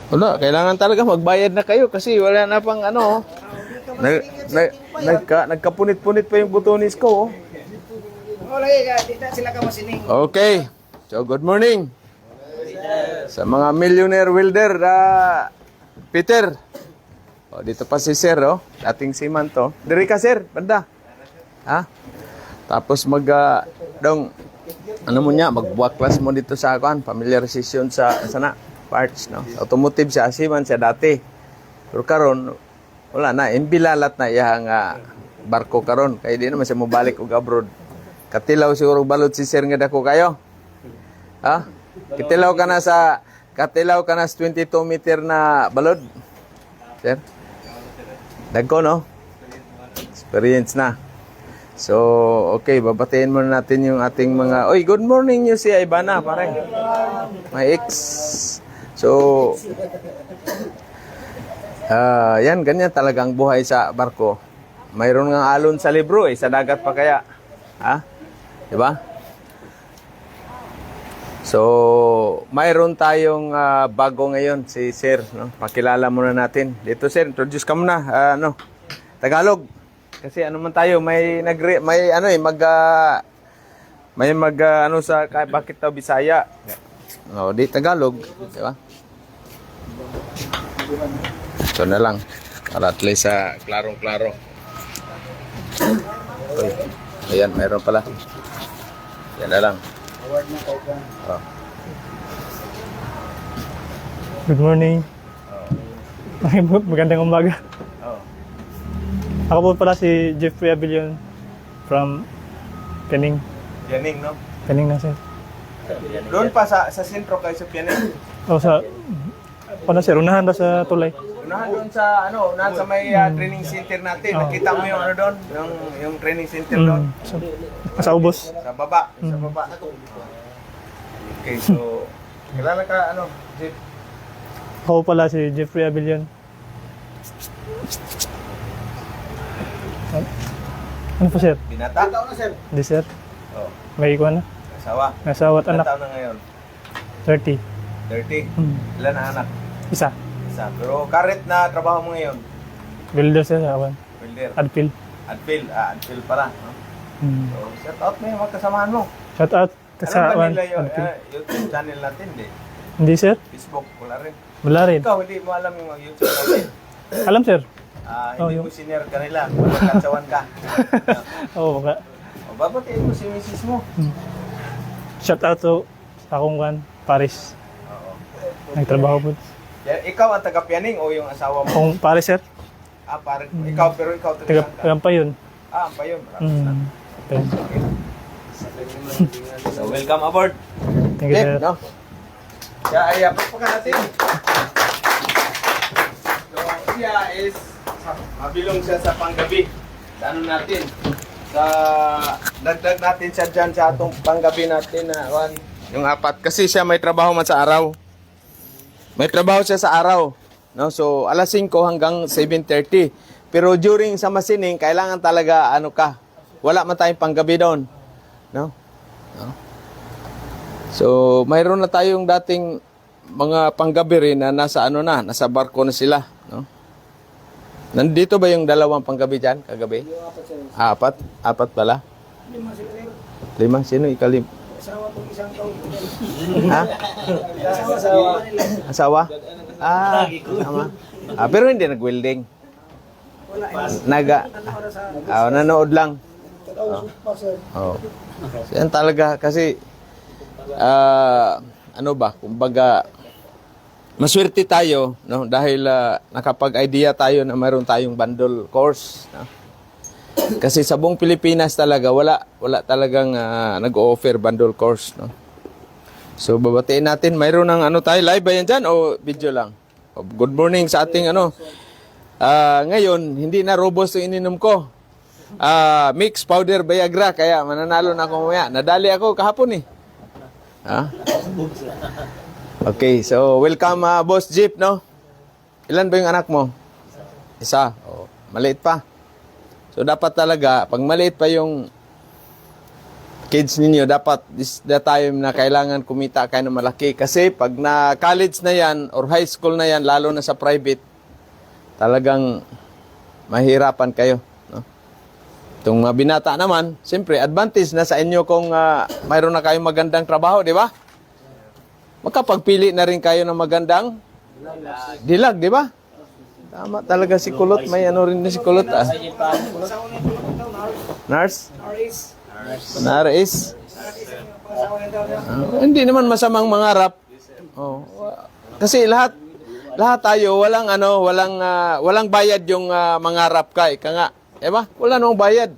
Wala, kailangan talaga magbayad na kayo kasi wala na pang ano. Nagkapunit-punit pa yung butonis ko. Wala di na sila ka masining. Okay. So, good morning. Sa mga millionaire welder, Peter. O, dito pa si Sir, dating seaman to. Diri ka, Sir, banda. Ha? Tapos ano mo niya, magbuwak class mo dito sa familiarization sa sana parts, no? Automotive siya, seaman siya dati. Pero karon wala na, imbilalat na iyang barko karon. Kaya di naman siya mobalik og abroad. Katilaw siguro balot si Sir nga dako kayo. Ha? Katilaw ka na sa 22 meter na balod. Sir? Dagko, no? Experience na. So, okay, babatiin muna natin yung ating mga... Oy, good morning nyo si Ibana, pare. My ex. So, yan, ganyan talagang buhay sa barko. Mayroon nga alon sa libro, sa dagat pa kaya. Ha? Diba? So, mayroon tayong bago ngayon, si Sir. No? Pakilala muna natin. Dito, Sir, introduce ka muna. Tagalog. Kasi ano man tayo, may bakit daw Bisaya. No, di Tagalog, di ba? Ito na lang. Para at least klarong-klaro. Uy, ayan, mayroon pala. Yan na lang. Oh. Good morning. Magandang umaga. Oh. Ako po pala si Jeffrey Abilion from Pening. Pianing, no? Pening na sir. Doon pa sa sentro kayo sa Pianing. O sa, ano sir, unahan daw sa tulay. Unahan doon sa nasa may training center natin. Nakita mo yung doon, yung training center doon. Sa ubos. Sa baba, sa baba. Okay, so kilala ka Jeff? Ako pala si Jeffrey Abilion. Ano po sir? Binata? Ilan taon na, sir? Hindi sir. Oh, May ikuan na. asawa. Asawa at Ilan anak. taon na ngayon? 30. 30. Ilan na anak? Isa. Isa. Pero current na trabaho mo ngayon? Builder sir sa awan. Welder. Adpil. Adpil pala. No? So, shout out mo yung mga kasamahan mo. Shout out Alam sa ba awan. nila yung Adpil. YouTube channel natin? Hindi sir. Facebook, wala rin. Wala rin. Ikaw, hindi mo alam yung YouTube natin. Alam sir. Hindi mo senior ka nila. Magkatsawan ka. Oo, baka. O, babatiin mo si misis mo. Shout out to sa akong Paris. Oo. Nagtrabaho po. Ikaw ang taga-Pianing o yung asawa mo? Akong Paris sir. Parang ikaw, pero ikaw taga Taga pa yun. ang pa yun. Maraming Okay. So, welcome aboard. Thank you sir. No? Siya ay pagpakan natin. So, siya is mabilong siya sa panggabi. Sa ano natin? Sa dagdag natin siya dyan sa atong panggabi natin na yung apat. Kasi siya may trabaho man sa araw. May trabaho siya sa araw. No? So, alas 5 hanggang 7:30. Pero during sa masining, kailangan talaga wala man tayong panggabi doon. No? No? So, mayroon na tayong dating mga panggabi rin na nasa nasa barko na sila, no? Nandito ba yung dalawang panggabi diyan kagabi? Apat pala. 5. Sino ikalim? Asawa ko isang taon. Ha? Asawa? Tama. Pero hindi nag-welding. Nanood lang. Oh. So, yan talaga kasi kumbaga maswerte tayo, no, dahil nakapag-idea tayo na mayroon tayong bundle course, no? Kasi sa buong Pilipinas talaga wala talagang nag-o-offer bundle course, no. So babatiin natin, mayroon ng tayo live ba yan dyan o video lang? Good morning sa ating ngayon hindi na robust yung ininom ko. Mix powder Viagra kaya mananalo na ako mamaya. Nadali ako kahapon eh. Ha? Okay, so welcome Boss Jeep, no? Ilan ba yung anak mo? Isa. Oh, maliit pa. So dapat talaga pag maliit pa yung kids ninyo, dapat this the time na kailangan kumita kayo ng malaki. Kasi pag na college na yan or high school na yan, lalo na sa private, talagang mahirapan kayo. No? Itong mga binata naman, siyempre, advantage na sa inyo kung mayroon na kayong magandang trabaho, di ba? Makapagpili na rin kayo ng magandang dilag, di ba? Tama talaga si Kulot. May ano rin na si Kulot. Nurse? Naris? Hindi naman masamang mangarap. Oh. Kasi lahat tayo walang bayad yung mangarap ka, ika nga. Diba? Wala nang bayad.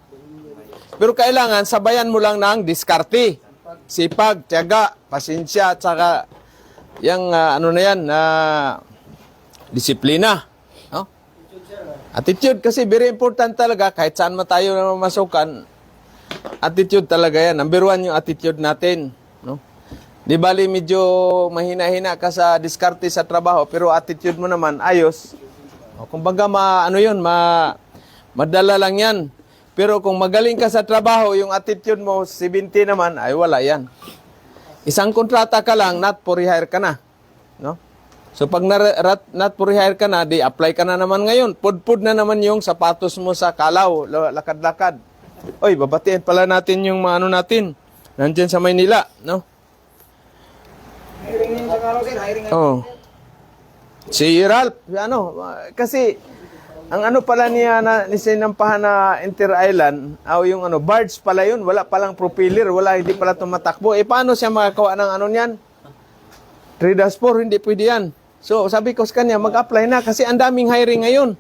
Pero kailangan sabayan mo lang ng diskarte, sipag, tiyaga, pasensya, at saka yung disiplina. No? Attitude kasi very important talaga kahit saan man tayo na masukan. Attitude talaga yan. Number 1 yung attitude natin. No? Di bali medyo mahina-hina ka sa diskarte sa trabaho, pero attitude mo naman ayos. O, kumbaga madala lang yan. Pero kung magaling ka sa trabaho, yung attitude mo 70 naman, ay wala yan. Isang kontrata ka lang, not for hire ka na. No? So pag not for hire ka na, di apply ka na naman ngayon. Pudpud na naman yung sapatos mo sa kalaw, lakad-lakad. Oy, babatiin pala natin yung mga natin. Nandiyan sa Maynila, no? Hiring sa kalaw, sir. Hiring Oh. Si Ralph, kasi ang pala niya ni sinampahan na Inter-Island, yung barge pala yun, wala palang propeller, hindi pala tumatakbo. Paano siya makakawa ng niyan? 3-4, hindi pwede yan. So, sabi ko sa kanya, mag-apply na kasi ang daming hiring ngayon.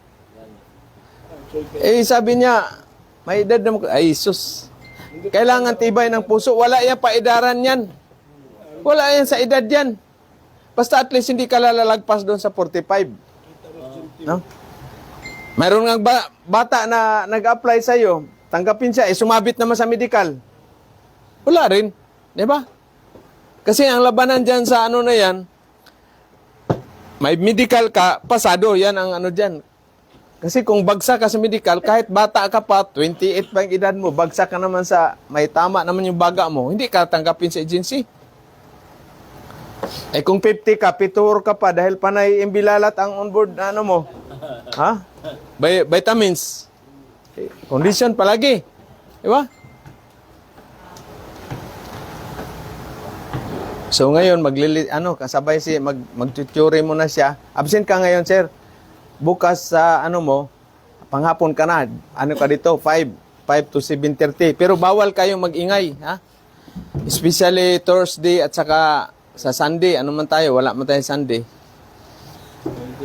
Sabi niya, may edad na ay, sus. Kailangan tibay ng puso. Wala yan paedaran yan. Wala yan sa edad yan. Basta at least hindi ka lalagpas doon sa 45. No? Mayroon nga bata na nag-apply sa'yo, tanggapin siya, sumabit naman sa medical. Wala rin. Di ba? Kasi ang labanan dyan sa na yan, may medical ka, pasado. Yan ang dyan. Kasi kung bagsak ka sa medical, kahit bata ka pa, 28 pa yung edad mo, bagsak ka naman may tama naman yung baga mo, hindi ka tanggapin sa agency. Kung 50 ka, pituor ka pa, dahil panay imbilalat ang onboard mo. Ha? Vitamins. Condition palagi. Di ba? So ngayon, kasabay mag-tutory mo na siya. Absent ka ngayon, sir. Bukas sa panghapon ka na. Ka dito? 5 to 7:30. Pero bawal kayong mag-ingay, ha? Especially Thursday at saka sa Sunday. Man tayo? Wala man tayo Sunday.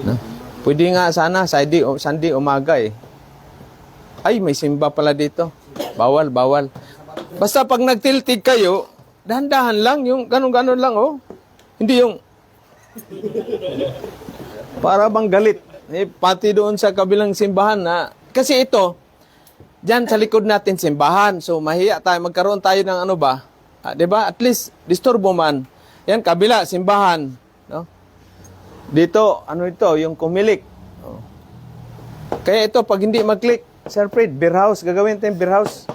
No? Pwede nga sana Sunday umaga Ay, may simba pala dito. Bawal. Basta pag nagtiltig kayo, dahan-dahan lang, yung ganon-ganon lang, Hindi yung para bang galit. Pati doon sa kabilang simbahan na, kasi ito, dyan sa likod natin simbahan. So, mahiya tayo, magkaroon tayo ng diba? At least, disturbo man. Yan, kabila, simbahan. No? Dito, yung kumilik. Kaya ito, pag hindi mag-click, Sir Fred, beer house, gagawin tayong beer house.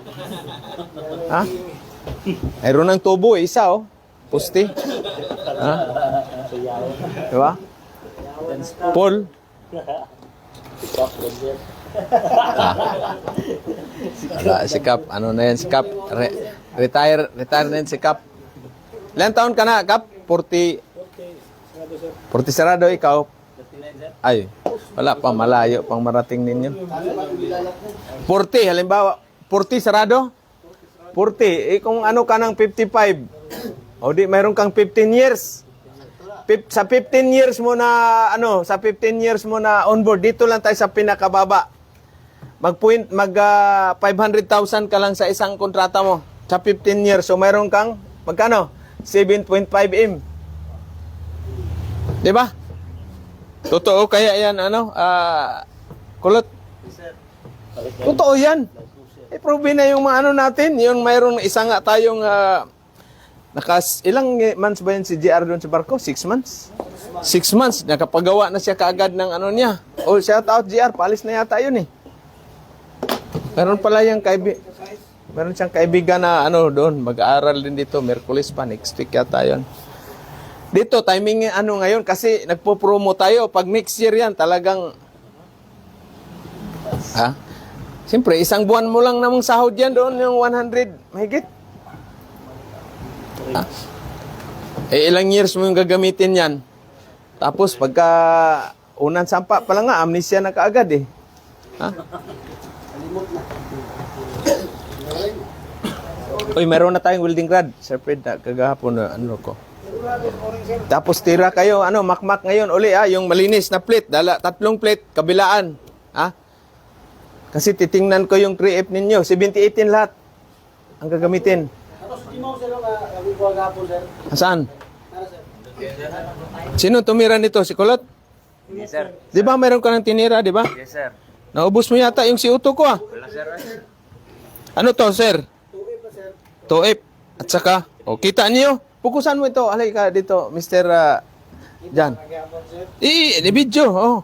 Ha? Mayroon ng tubo, isa, Pusti. Ha? Diba? Paul. Si Kap. Si Kap? Retire na yan si Kap. Ilan taon ka na, Kap? 40 sarado, ikaw? Ay, wala pa, malayo pang marating ninyo. 40, halimbawa, 40 sarado? 40. Kung ka ng 55, di mayroon kang 15 years. Sa 15 years mo na onboard, dito lang tayo sa pinakababa. Mag 500,000 ka lang sa isang kontrata mo sa 15 years. So mayroon kang magkano? 7.5M. 'Di ba? Totoo kaya yan Kulot? Totoo yan. I-prove na yung mga natin, yung mayroong isa nga tayong ilang months ba yun si GR doon sa barko? 6 months? 6 months. Nakapagawa na siya kaagad ng niya. Shout out GR, paalis na yata yun Meron pala yung Meron siyang kaibigan na ano doon, mag-aaral din dito, Merkulis pa, next week yata yun. Dito, timing ano ngayon, kasi nagpo-promo tayo. Pag next year yan, talagang, ha? Siyempre, isang buwan mo lang namang sahod yan doon, yung 100, mahigit. Ha? Eh, ilang years mo yung gagamitin yan. Tapos, pagka unang sampa pa lang nga, amnesia na kaagad eh. Ha? Uy, meron na tayong welding rod. Sir Fred, kagahapon na ano ko. Tapos tira kayo, ano, makmak ngayon uli yung malinis na plate, 3 plate, kabilaan. Ha? Kasi titingnan ko yung 3F ninyo, 70-18 lahat ang gagamitin. Saan? Sino tumira nito? Si Kulot? Yes, sir. Di ba meron ka ng tinira, di ba? Yes, sir. Naubos mo yata yung si Uto ko Wala, sir. Ano to, sir? 2F. At saka, kita niyo? Pukusan mo ito. Alay ka dito, Mr. Jan. I-video,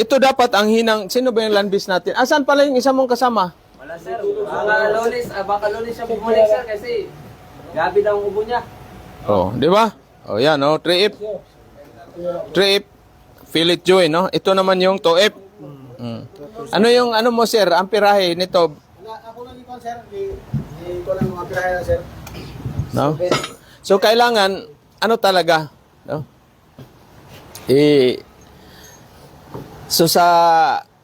Ito dapat ang hinang, sino ba yung landbis natin? Asan pala yung isa mong kasama? Wala, sir. Baka lunes siya bumalik, sir, kasi gabi daw ang ubo niya. Di ba? Yan, 3F. 3F. Feel it joy, no? Ito naman yung 2F. Ano yung, ano mo, sir? Ang pirahe nito, Ako lang ikaw, sir. Di ko lang mga pirahe na, sir. no? So, kailangan, ano talaga, no? So, sa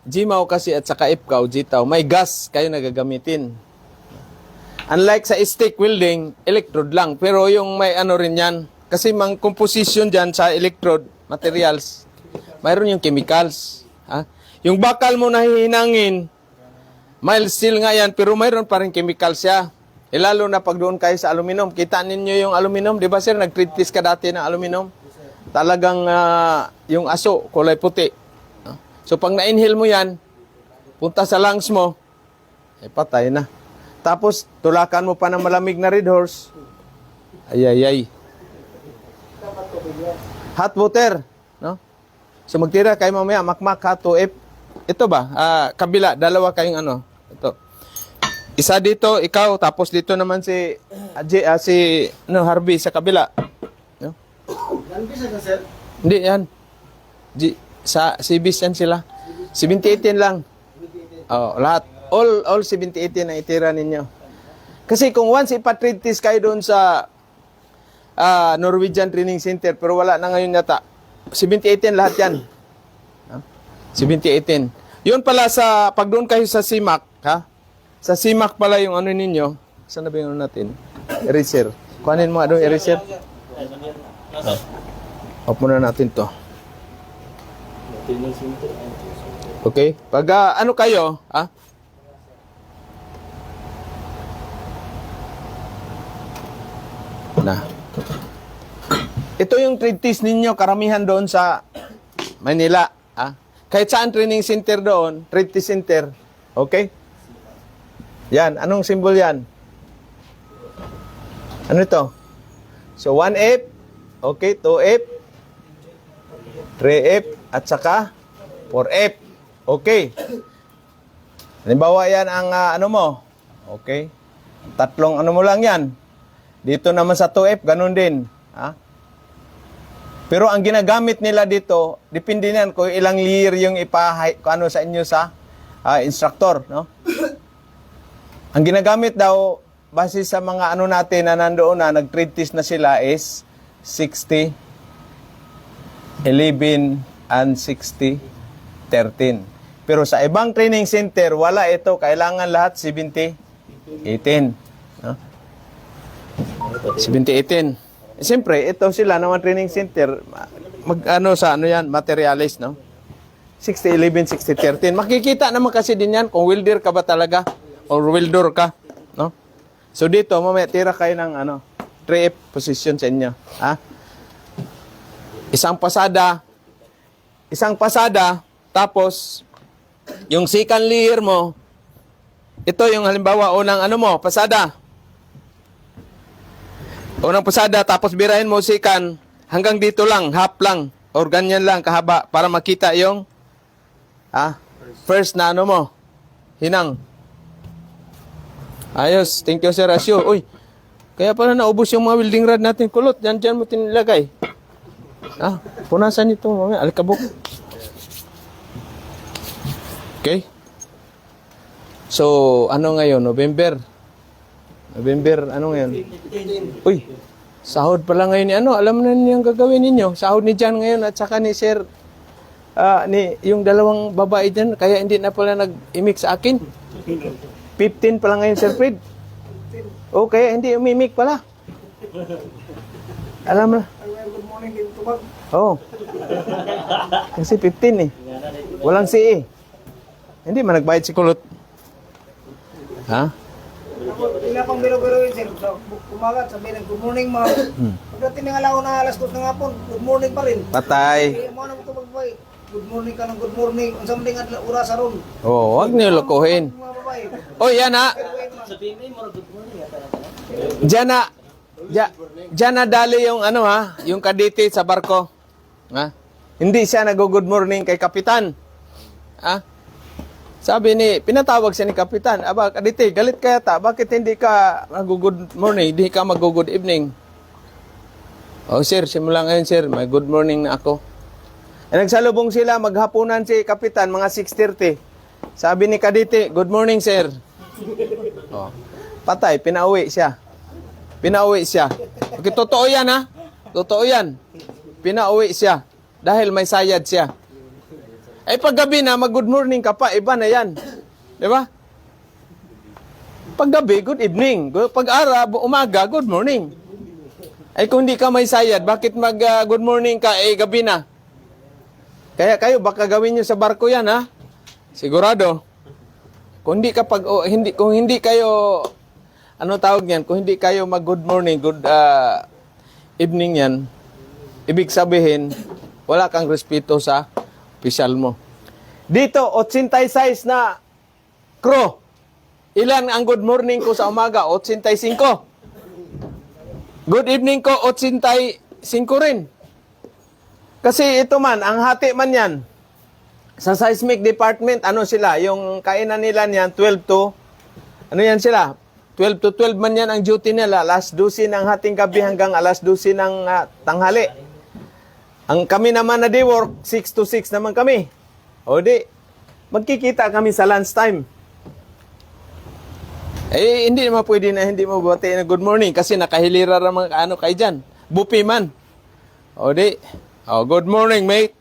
Gmaw kasi at saka Ipkaw, Gitaw, may gas kayo nagagamitin. Unlike sa stick welding, electrode lang. Pero yung may ano rin yan, kasi mang composition dyan sa electrode materials, mayroon yung chemicals. Ha? Yung bakal mo na hihinangin, mild steel nga yan, pero mayroon pa rin chemicals siya. Lalo na pag doon kayo sa aluminum. Kita ninyo yung aluminum, di ba sir? Nag-treat test ka dati ng aluminum. Talagang yung aso, kulay puti. So pag na-inhale mo yan, punta sa lungs mo, patay na. Tapos tulakan mo pa ng malamig na red horse. Ay. Hot water, no? So magtira kayo mamaya, makmak ha, 2F. Ito ba? Kabila, dalawa kayong ano. Ito. Isa dito, ikaw, tapos dito naman si Harvey sa kabila. No? Landbis na, sir. Hindi yan. Sa CBs yan sila. 70-18 lang. Lahat. All 70-18 na itira ninyo. Kasi kung once ipatrade test kayo doon sa Norwegian Training Center, pero wala na ngayon yata. 70-18 lahat yan. 70-18. Yun pala sa, pag doon kayo sa CIMAC, ha? Sa CIMAC pala yung ano ninyo. Saan na ba yung ano natin? Eraser. Kuhanin mo nga doon, eraser. Off muna natin to. Okay? Pag ano kayo, ha? Na. Ito yung trade test ninyo, karamihan doon sa Manila, ha? Kahit saan training center doon, trade test center. Okay? Yan, anong symbol yan? Ano ito? So 1F, okay, 2F, 3F, at saka 4F. Okay. Halimbawa yan ang ano mo. Okay. Tatlong ano mo lang yan. Dito naman sa 2F, ganun din. Ha? Pero ang ginagamit nila dito, depende niyan kung ilang layer yung ano sa inyo sa instructor. No? Ang ginagamit daw, base sa mga ano natin na nandoon na, nag-trade test na sila is 60, 11, and 60, 13. Pero sa ibang training center, wala ito. Kailangan lahat 70, 18. No? 70, 18. Siyempre, ito sila naman training center, mag-ano sa ano yan, materialist, no? 60, 11, 60, 13. Makikita naman kasi din yan kung welder ka ba talaga or welder ka, no? So dito, mamaya tira kayo ng ano, 3F position sa inyo. Ha? Isang pasada, tapos yung second layer mo, ito yung halimbawa, unang ano mo, pasada. Unang pasada, tapos birahin mo second, hanggang dito lang, half lang, or ganyan lang, kahaba, para makita yung first na ano mo, hinang. Ayos. Thank you, Sir Asyo. Uy, kaya pala naubos yung mga welding rod natin. Kulot, dyan mo tinilagay. Ah, punasan ito mamaya. Alikabok. Okay. So, ano ngayon? November, ano ngayon? Uy, sahod pala ngayon ni ano. Alam na niyo ang gagawin ninyo. Sahod ni Jan ngayon at saka ni Sir, yung dalawang babae dyan. Kaya hindi na pala nag-imik sa akin. 15 pala ngayon, Sir Fred. O, kaya hindi umimik pala. Alam na. Good morning din tubag. Oo. Kasi 15 eh. Walang CE. Hindi man nagbayad si Kulot. Ha? Ila pang biro-biro yun, sir. Sa umaga, sabihin ng good morning, ma'am. Pagdating ng alaw na alas 2 ng hapon, good morning pa rin. Patay. Kaya mo na mo ito magbay. Good morning ka ng good morning. Ang samling at oras aron. Oo, wag niyo lokohin. Mga babae. O, yan ha. Diyan na. Diyan na dali yung ano ha, yung kadete sa barko. Ha? Hindi siya nag-good morning kay kapitan. Ha? Sabi ni, pinatawag siya ni kapitan, aba, kadete, galit ka yata, bakit hindi ka mag-good morning, hindi ka mag-good evening? Oh sir, simula ngayon sir, may good morning na ako. Nagsalubong sila, maghapunan si kapitan, mga 6:30. Sabi ni kadete, good morning sir. Oh, patay, pinauwi siya. Okay, totoo yan ha, totoo yan. Pinauwi siya, dahil may sayad siya. Ay paggabi na, mag-good morning ka pa, iba na yan. Di ba? Paggabi, good evening. Pag-ara, umaga, good morning. Ay kung hindi ka may sayad, bakit mag-good morning ka, gabi na? Kaya kayo, baka gawin nyo sa barko yan, ha? Sigurado. Kung hindi kayo, ano tawag yan? Kung hindi kayo mag-good morning, good evening yan, ibig sabihin, wala kang respeto sa opisyal mo. Dito, 86 na crew. Ilan ang good morning ko sa umaga? 85. Good evening ko, 85 rin. Kasi ito man, ang hati man yan, sa seismic department, ano sila, yung kainan nila niyan, 12 to, ano yan sila? 12 to 12 man yan ang duty nila, alas 12 ng hating gabi hanggang alas 12 ng tanghali. Ang kami naman na day work, 6 to 6 naman kami. O di, magkikita kami sa lunch time. Eh, hindi naman pwede na hindi mo bati na good morning kasi nakahilira naman ano kay dyan. Bupi man. O di, good morning mate.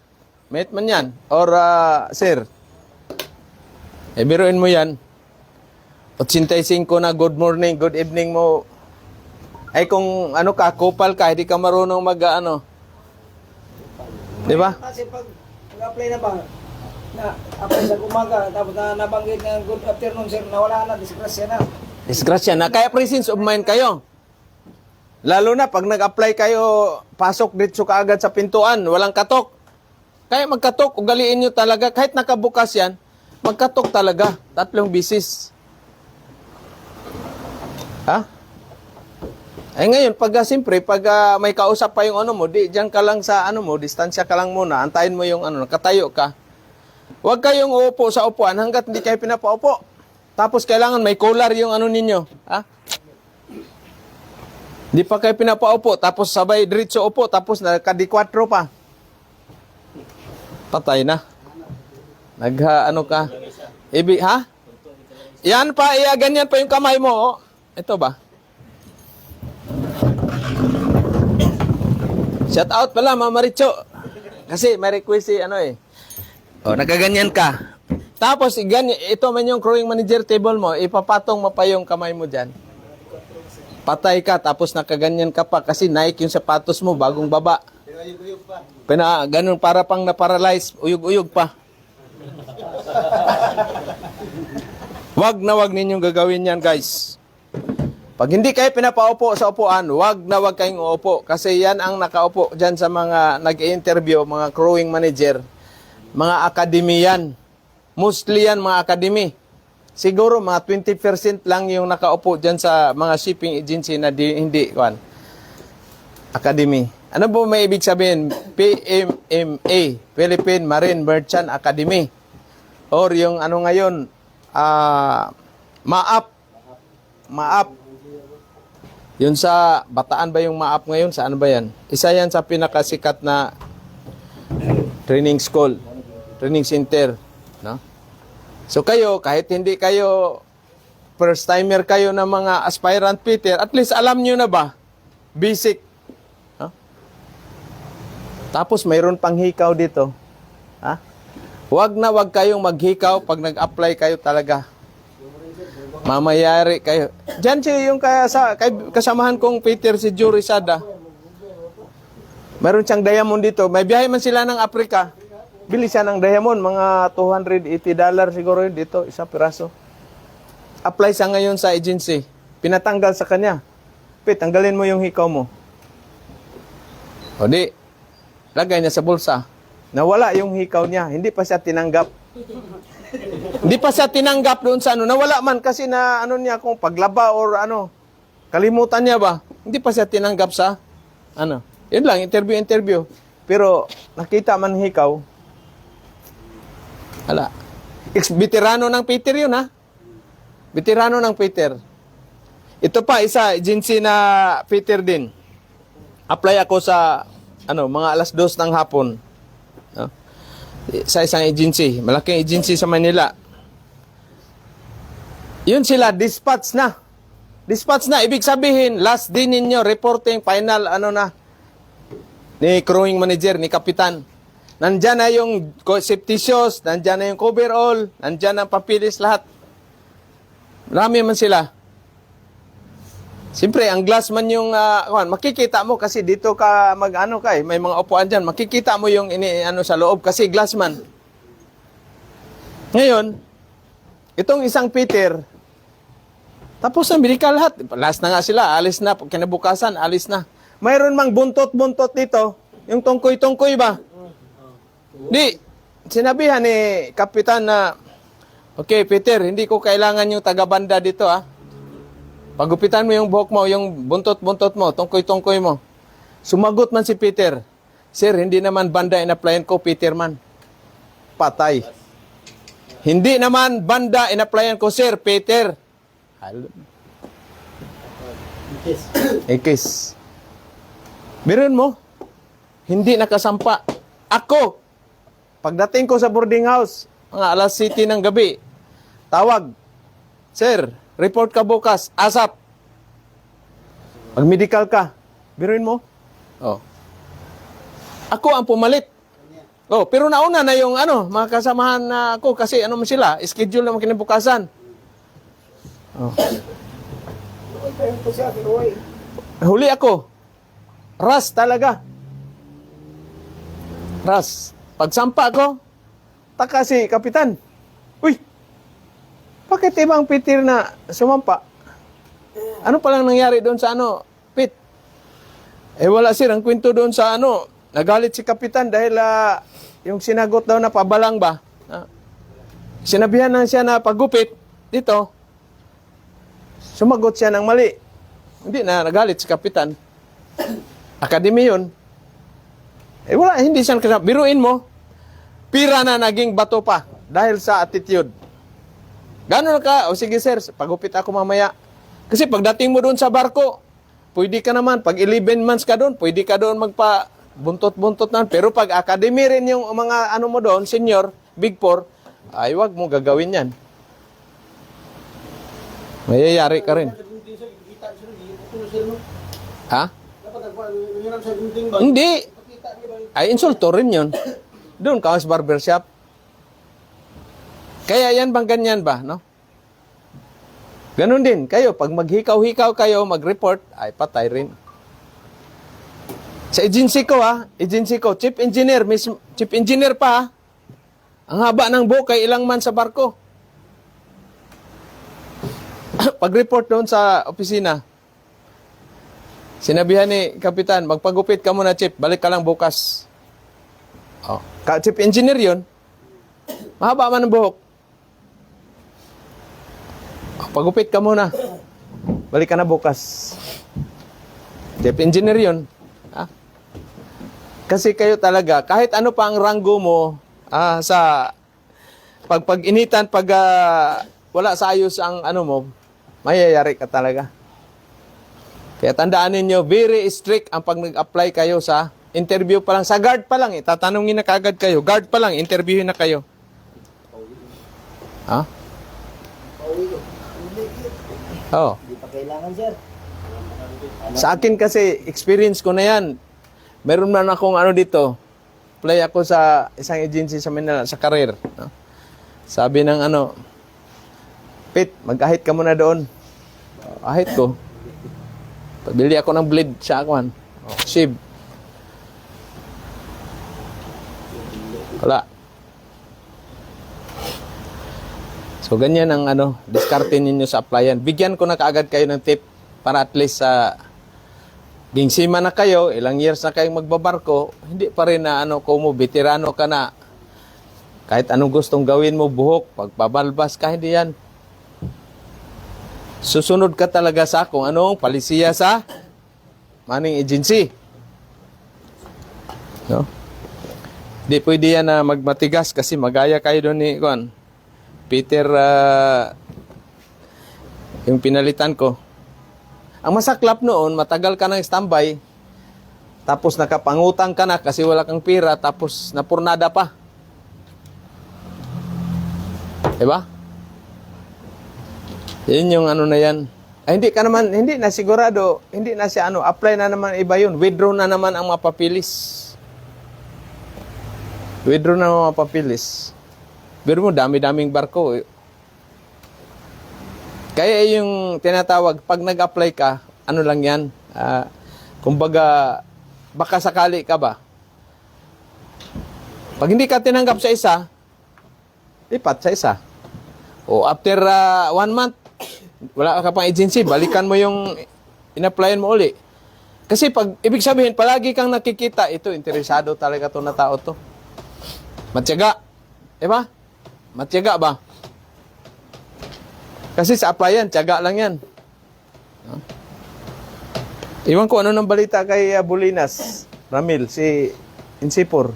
Mate man yan. Or sir. Eh, biruin mo yan. 85 na good morning, good evening mo. Ay kung ano ka, kupal ka, hindi ka marunong mag di ba? Kasi pag apply na ba, apply sa umaga, tapos nabanggit ng good afternoon, sir, nawala na, disgrasya na. Disgrasya na. Kaya presence of mind kayo. Lalo na pag nag-apply kayo, pasok dito kaagad sa pintuan, walang katok. Kaya magkatok, ugaliin nyo talaga. Kahit nakabukas yan, magkatok talaga. 3 bisis. Ha? Eh ngayon, siyempre, pag may kausap pa yung ano mo, diyan ka lang sa ano mo, distansya ka lang muna, antayin mo yung ano, nakatayo ka. Huwag kayong uupo sa upuan hanggat hindi kayo pinapaupo. Tapos kailangan may collar yung ano ninyo. Ha? Hindi pa kayo pinapaupo, tapos sabay diretso upo, tapos nakadi-4 pa. Patay na. Ano ka? Ha? Yan pa, ganyan pa yung kamay mo. Oh. Ito ba? Shout out pala, Mama Richo. Kasi may request si ano eh. O, nagaganyan ka. Tapos, ito man yung crewing manager table mo, ipapatong mo pa yung kamay mo dyan. Patay ka, tapos nakaganyan ka pa kasi Nike yung sapatos mo, bagong baba. Ganun, para pang na-paralyze, uyog-uyog pa. Wag ninyong gagawin yan, guys. Pag hindi kayo pinapaupo sa upuan, wag kayong uupo. Kasi yan ang nakaupo dyan sa mga nag-interview, mga crewing manager, mga akademiyan. Mostly yan mga academy. Siguro mga 20% lang yung nakaupo dyan sa mga shipping agency na hindi, academy. Ano po may ibig sabihin? PMMA, Philippine Marine Merchant Academy. Or yung ano ngayon, MAAP. Maap. Yun sa Bataan ba yung Maap ngayon? Saan ba yan? Isa yan sa pinakasikat na training school, training center, no? So kayo, kahit hindi kayo first timer kayo ng mga aspirant Peter, at least alam nyo na ba? Basic. No? Tapos mayroon pang hikaw dito. Ha? Wag kayong maghikaw pag nag-apply kayo talaga. Mamayari kayo. Diyan siya yung kasamahan kong Peter, si Jory Sada. Meron siyang diamond dito. May biyahe man sila ng Africa. Bili siya ng diamond. Mga $280 siguro yun dito. Isa piraso. Apply siya ngayon sa agency. Pinatanggal sa kanya. Pit, tanggalin mo yung hikaw mo. O di, lagay niya sa bulsa. Nawala yung hikaw niya. Hindi pa siya tinanggap. Hindi pa siya tinanggap doon sa ano. Nawala man kasi na ano niya kung paglaba or ano. Kalimutan niya ba? Hindi pa siya tinanggap sa ano. Yun lang, interview. Pero nakita man hikaw. Hala. Ex-veterano ng Peter yun ha. Veterano ng Peter. Ito pa, isa, agency na Peter din. Apply ako sa mga 2:00 ng hapon. No? Sa isang agency. Malaking agency sa Manila. Yun sila, dispatch na. Dispatch na. Ibig sabihin, last day ninyo, reporting, final, ni crewing manager, ni kapitan. Nandyan na yung safety shoes, nandyan na yung coverall, nandyan ang papilis, lahat. Marami man sila. Siyempre, ang glass man yung, makikita mo kasi dito ka may mga upuan dyan, makikita mo yung sa loob kasi glass man. Ngayon, itong isang Peter, tapos na, medical lahat. Last na nga sila, alis na, kinabukasan, alis na. Mayroon mang buntot-buntot dito, yung tungkoy-tungkoy ba? Di, sinabihan ni Kapitan na, okay, Peter, hindi ko kailangan yung taga-banda dito, Pagupitan mo yung buhok mo, yung buntot-buntot mo, tungkoy-tungkoy mo. Sumagot man si Peter, Sir, hindi naman banda in-applyan ko, Peter man. Patay. Hindi naman banda in-applyan ko, Sir, Peter. Ikis. Biruin mo, hindi nakasampa. Ako, pagdating ko sa boarding house, mga 7:00 ng gabi, tawag, Sir, report ka bukas, ASAP. Mag-medical ka. Biruin mo. Oh. Ako ang pumalit. Oh, pero nauna na yung mga kasamahan na ako kasi man sila, schedule na kinabukasan. Oh. Huli ako. Ras talaga. Ras. Pagsampa ko, taka si Kapitan. Uy, bakit ibang Peter na sumampa? Ano palang nangyari doon sa Pit? Wala sir, ang kwento doon sa nagalit si Kapitan dahil yung sinagot daw na pabalang ba? Sinabihan na siya na paggupit dito. Sumagot siya ng mali. Hindi na, nagalit si Kapitan. Academy yun. Wala, hindi siya kasama. Biruin mo, pira na naging bato pa dahil sa attitude. Gano'n ka? O sige sir, pagupit ako mamaya. Kasi pagdating mo doon sa barko, pwede ka naman, pag 11 months ka doon, pwede ka doon magpa buntot-buntot na. Pero pag academy rin yung mga mo doon, senior, big four, ay wag mo gagawin yan. Mayayari ka rin. Ha? Hindi. Ay, insulto rin yun. Doon ka sa barbershop. Kaya yan bang ganyan ba, no? Ganon din. Kayo, pag maghikaw-hikaw kayo, mag-report, ay patay rin. Sa agency ko, chief engineer, chief engineer pa, ang haba ng buhok kay ilang man sa barko. Pag-report doon sa opisina, sinabihan ni Kapitan, magpagupit ka muna, Chief. Balik ka lang bukas. Oh. Chief engineer yun. Mahaba man ang buhok. Oh, pagupit ka muna. Balik ka na bukas. Chief engineer yun. Kasi kayo talaga, kahit ano pa ang ranggo mo, sa pag-initan, wala sa ayos ang mo, mayayari ka talaga. Kaya tandaan ninyo, very strict ang pag nag-apply kayo sa interview pa lang. Sa guard pa lang, tatanungin na kagad kayo. Guard pa lang, interviewin na kayo. Ha? Oo. Hindi pa kailangan, sir. Sa akin kasi, experience ko na yan. Meron man akong ano dito, apply ako sa isang agency sa Manila, sa career. No? Sabi ng ano, Pit, mag-ahit ka muna doon. Ahit ko. Pabili ako ng bleed sa akuan. Shib. Wala. So, ganyan ang ano, diskarte ninyo sa applyan. Bigyan ko na kaagad kayo ng tip para at least sa gingsima na kayo, ilang years na kayong magbabarko, hindi pa rin na ano, kung mo, veterano ka na. Kahit anong gustong gawin mo, buhok, pagpabalbas ka, hindi yan. Susunod ka talaga sa kung anong palisiya sa maning agency. No? Di pwede yan na magmatigas kasi magaya kayo doon ni Juan. Peter, yung pinalitan ko. Ang masaklap noon, matagal ka ng standby, tapos nakapangutang ka na kasi wala kang pira, tapos napurnada pa. Diba? Yun yung ano na yan. Ay, hindi ka naman, hindi na sigurado, hindi na siya ano, apply na naman iba yun. Withdraw na naman ang mapapilis. Withdraw na naman mapapilis. Pero mo, dami-daming barko. Kaya yung tinatawag, pag nag-apply ka, ano lang yan, kumbaga, baka sakali ka ba? Pag hindi ka tinanggap sa isa, lipat sa isa. O after 1 month, wala ka pang agency, balikan mo yung in-applyan mo uli. Kasi pag, ibig sabihin, palagi kang nakikita, ito, interesado talaga to na tao to. Matyaga. Diba? Matyaga ba? Kasi sa applyan, tiyaga lang yan. Iwan ko ano nang balita kay Bulinas, Ramil, si Insipor.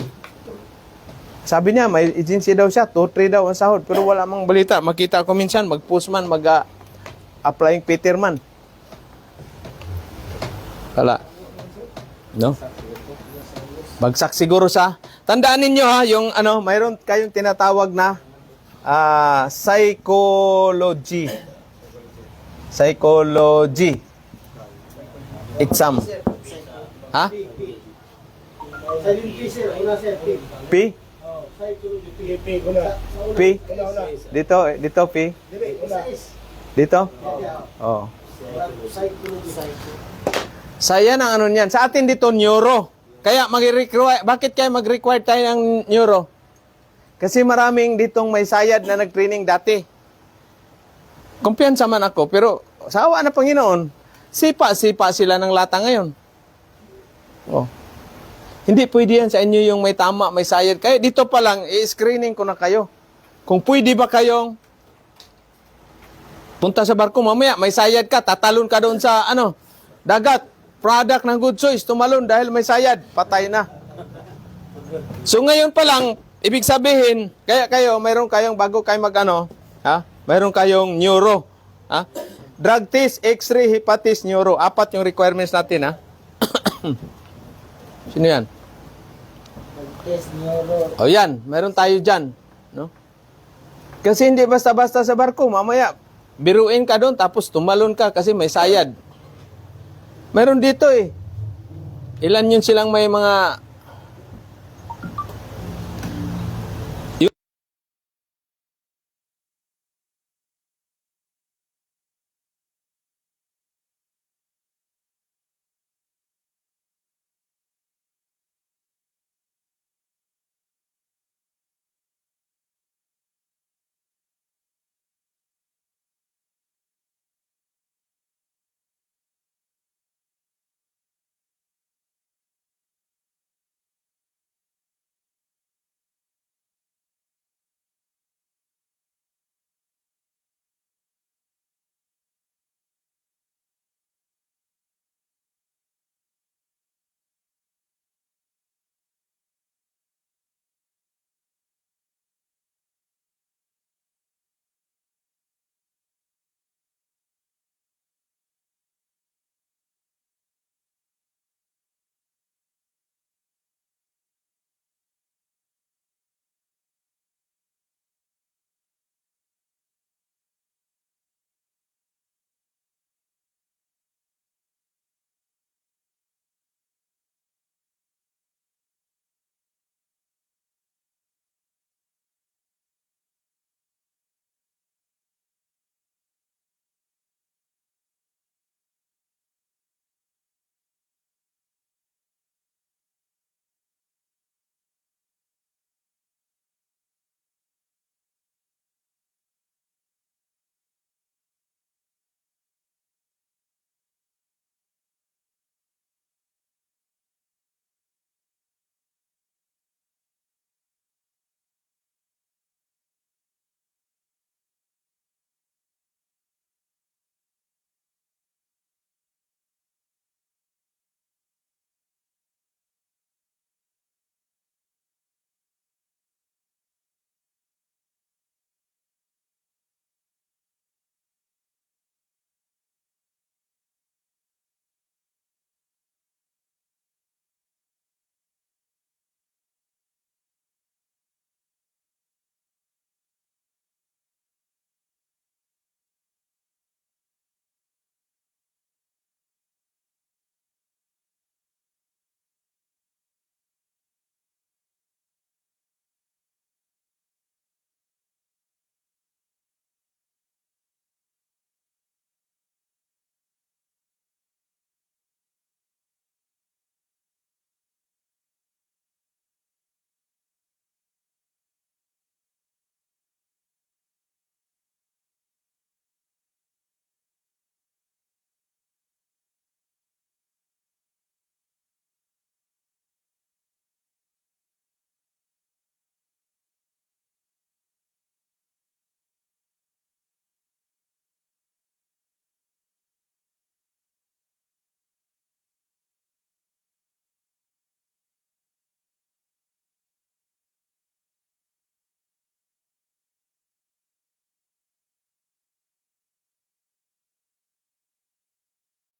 Sabi niya, may agency daw siya, 2-3 daw ang sahod. Pero wala mang balita. Makita ko minsan, mag-post man, mag-applying Peter man. Wala. No? Bagsak siguro sa... Tandaan ninyo ha, yung ano, mayroon kayong tinatawag na psychology. Psychology. Exam. Ha? P? P? Dito P? Dito? Oh. Saya ang ano niyan. Sa atin dito neuro. Kaya mag-require, bakit kaya mag-require tayo ng neuro? Kasi maraming ditong may sayad na nag-training dati. Kumpiyansa man ako, pero sa awa na Panginoon, sipa-sipa sila ng lata ngayon. Oh. Hindi pwede yan sa inyo yung may tama, may sayad. Kaya dito pa lang, i-screening ko na kayo. Kung pwede ba kayong punta sa barko, mamaya may sayad ka, tatalon ka doon sa dagat. Product ng Good Choice, tumalon dahil may sayad, patay na. So ngayon pa lang, ibig sabihin, kaya kayo, mayroon kayong bago kayo mayroon kayong neuro. Ha? Drug test, X-ray, hepatis, neuro. 4 yung requirements natin, ha? Sino yan? Test, neuro. O yan, mayroon tayo dyan. No? Kasi hindi basta-basta sa barko, mamaya, biruin ka doon, tapos tumalon ka kasi may sayad. Mayroon dito eh. Ilan yun silang may mga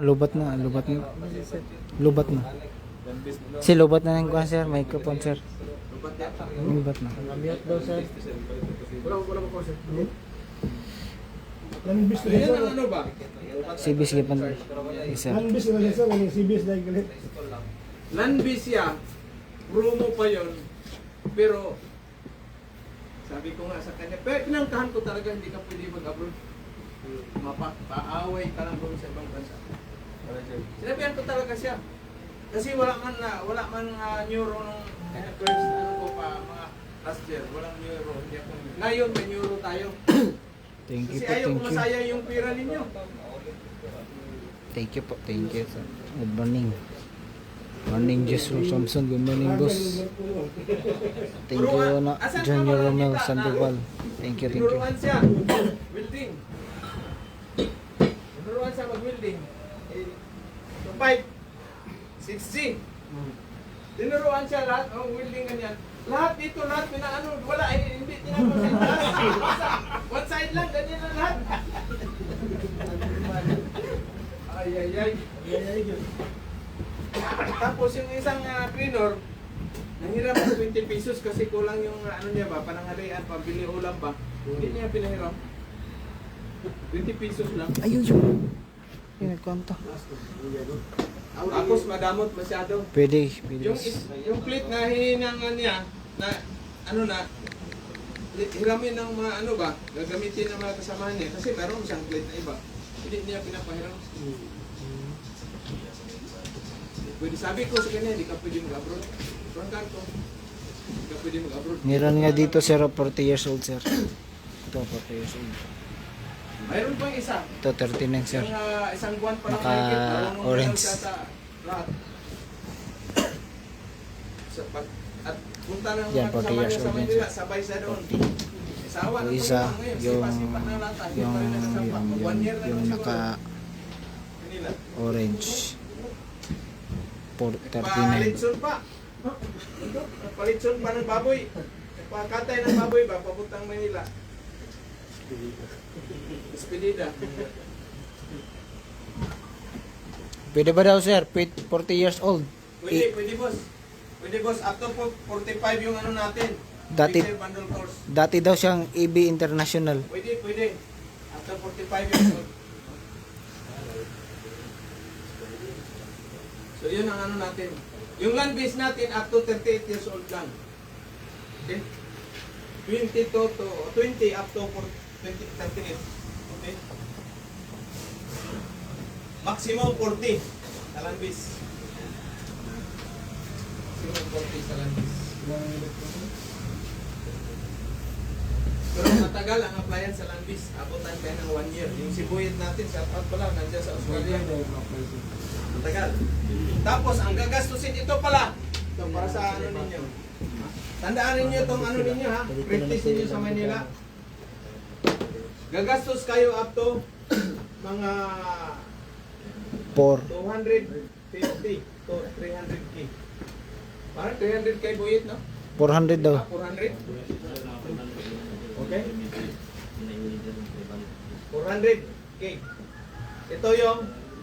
Lubat na, lubat na. Lubat na. Si lubat na ng kuha sir, microphone sir. Lubat na. Nanbis na Yan sir. ang ano ba? Si bis gipan sir. Nanbis na sir. Ano si bis dahil galit. Lanbis siya, promo pa yon. Pero, sabi ko nga sa kanya, pero pinangkahan ko talaga hindi ka pwede mag-abroad. Paaway ka lang doon sa ibang bansa. Sinabihan ko talaga siya. Kasi wala man neuro nung first ano ko pa mga last year, walang neuro. Hindi ako. Ngayon may neuro tayo. Thank you Kasi po, ayaw thank ko you. masaya yung pira ninyo. Thank you po, thank you sir. Good morning. Morning Jesro Samson, good morning boss. Thank you na Junior Romel Sandoval. Thank you, thank you. Tinuruan siya. Welding. Tinuruan siya mag-welding. So 5, 6G. Tinuruan siya lahat. Welding ganyan. Lahat dito, lahat pinaano. Wala, hindi tinapos sa taas. One side lang, ganyan lang lahat. Ay. Tapos yung isang cleaner, nanghiram ng 20 pesos kasi kulang yung ano niya ba, pananghalian, pambili ulam ba. Hindi niya pinahiram. 20 pesos lang. Ayun yun. Yun, nagkwanta. Tapos madamot masyado. Pwede, pwede. Yung plate na hihinangan niya, na ano na, hiramin ng mga ano ba, gagamitin ng mga kasamahan niya. Kasi meron siyang plate na iba. Hindi niya pinapahiram. Pwede sabi ko sa kanya, hindi ka pwede mag-abroad. Frontan ko. Hindi ka pwede mag-abroad. Meron nga dito sir, 40 years old sir. Ito, 40 years old. Mayroon pang isa. Ito, 39 sir. Yung isang buwan pa lang Naka mahigit, marunong na orange. daw siya sa lahat. At punta ng Yan, mga 40 kasama years niya sa old yan, Manila, sir. sabay siya doon. Isawa na Yung po isa, ngayon, yung sipa-sipa na lata, hindi pa rin nakasampa. Mag 1 year na yung lang naka siguro. Manila. orange. Palitson 39. pa. Palitson pa ng baboy. Pakatay ng baboy ba, papuntang Manila. Despedida. Pwede ba daw sir? 40 years old. Pwede boss. Pwede boss, up to 45 yung ano natin. Dati- Big bundle course. Dati daw siyang EB International. Pwede. Up to 45 years old. So yun ang ano natin. Yung land base natin up to 38 years old lang. Okay? 20 up to 38. Okay? Maximum 40 sa land base. Maximum 40 sa land base. Pero matagal ang applyan sa land base. Abutan kayo ng 1 year. Yung sibuyat natin, sa out pala, nandiyan sa Australia. Matagal. Tapos, ang gagastusin, ito pala. Ito, para sa ano ninyo. Tandaan ninyo itong ano ninyo ha. Practice ninyo sa Manila. Gagastos kayo up to mga 4. 250 to 300k. Parang 300k buyit, no? 400 daw. 400? Okay? 400k. Ito yung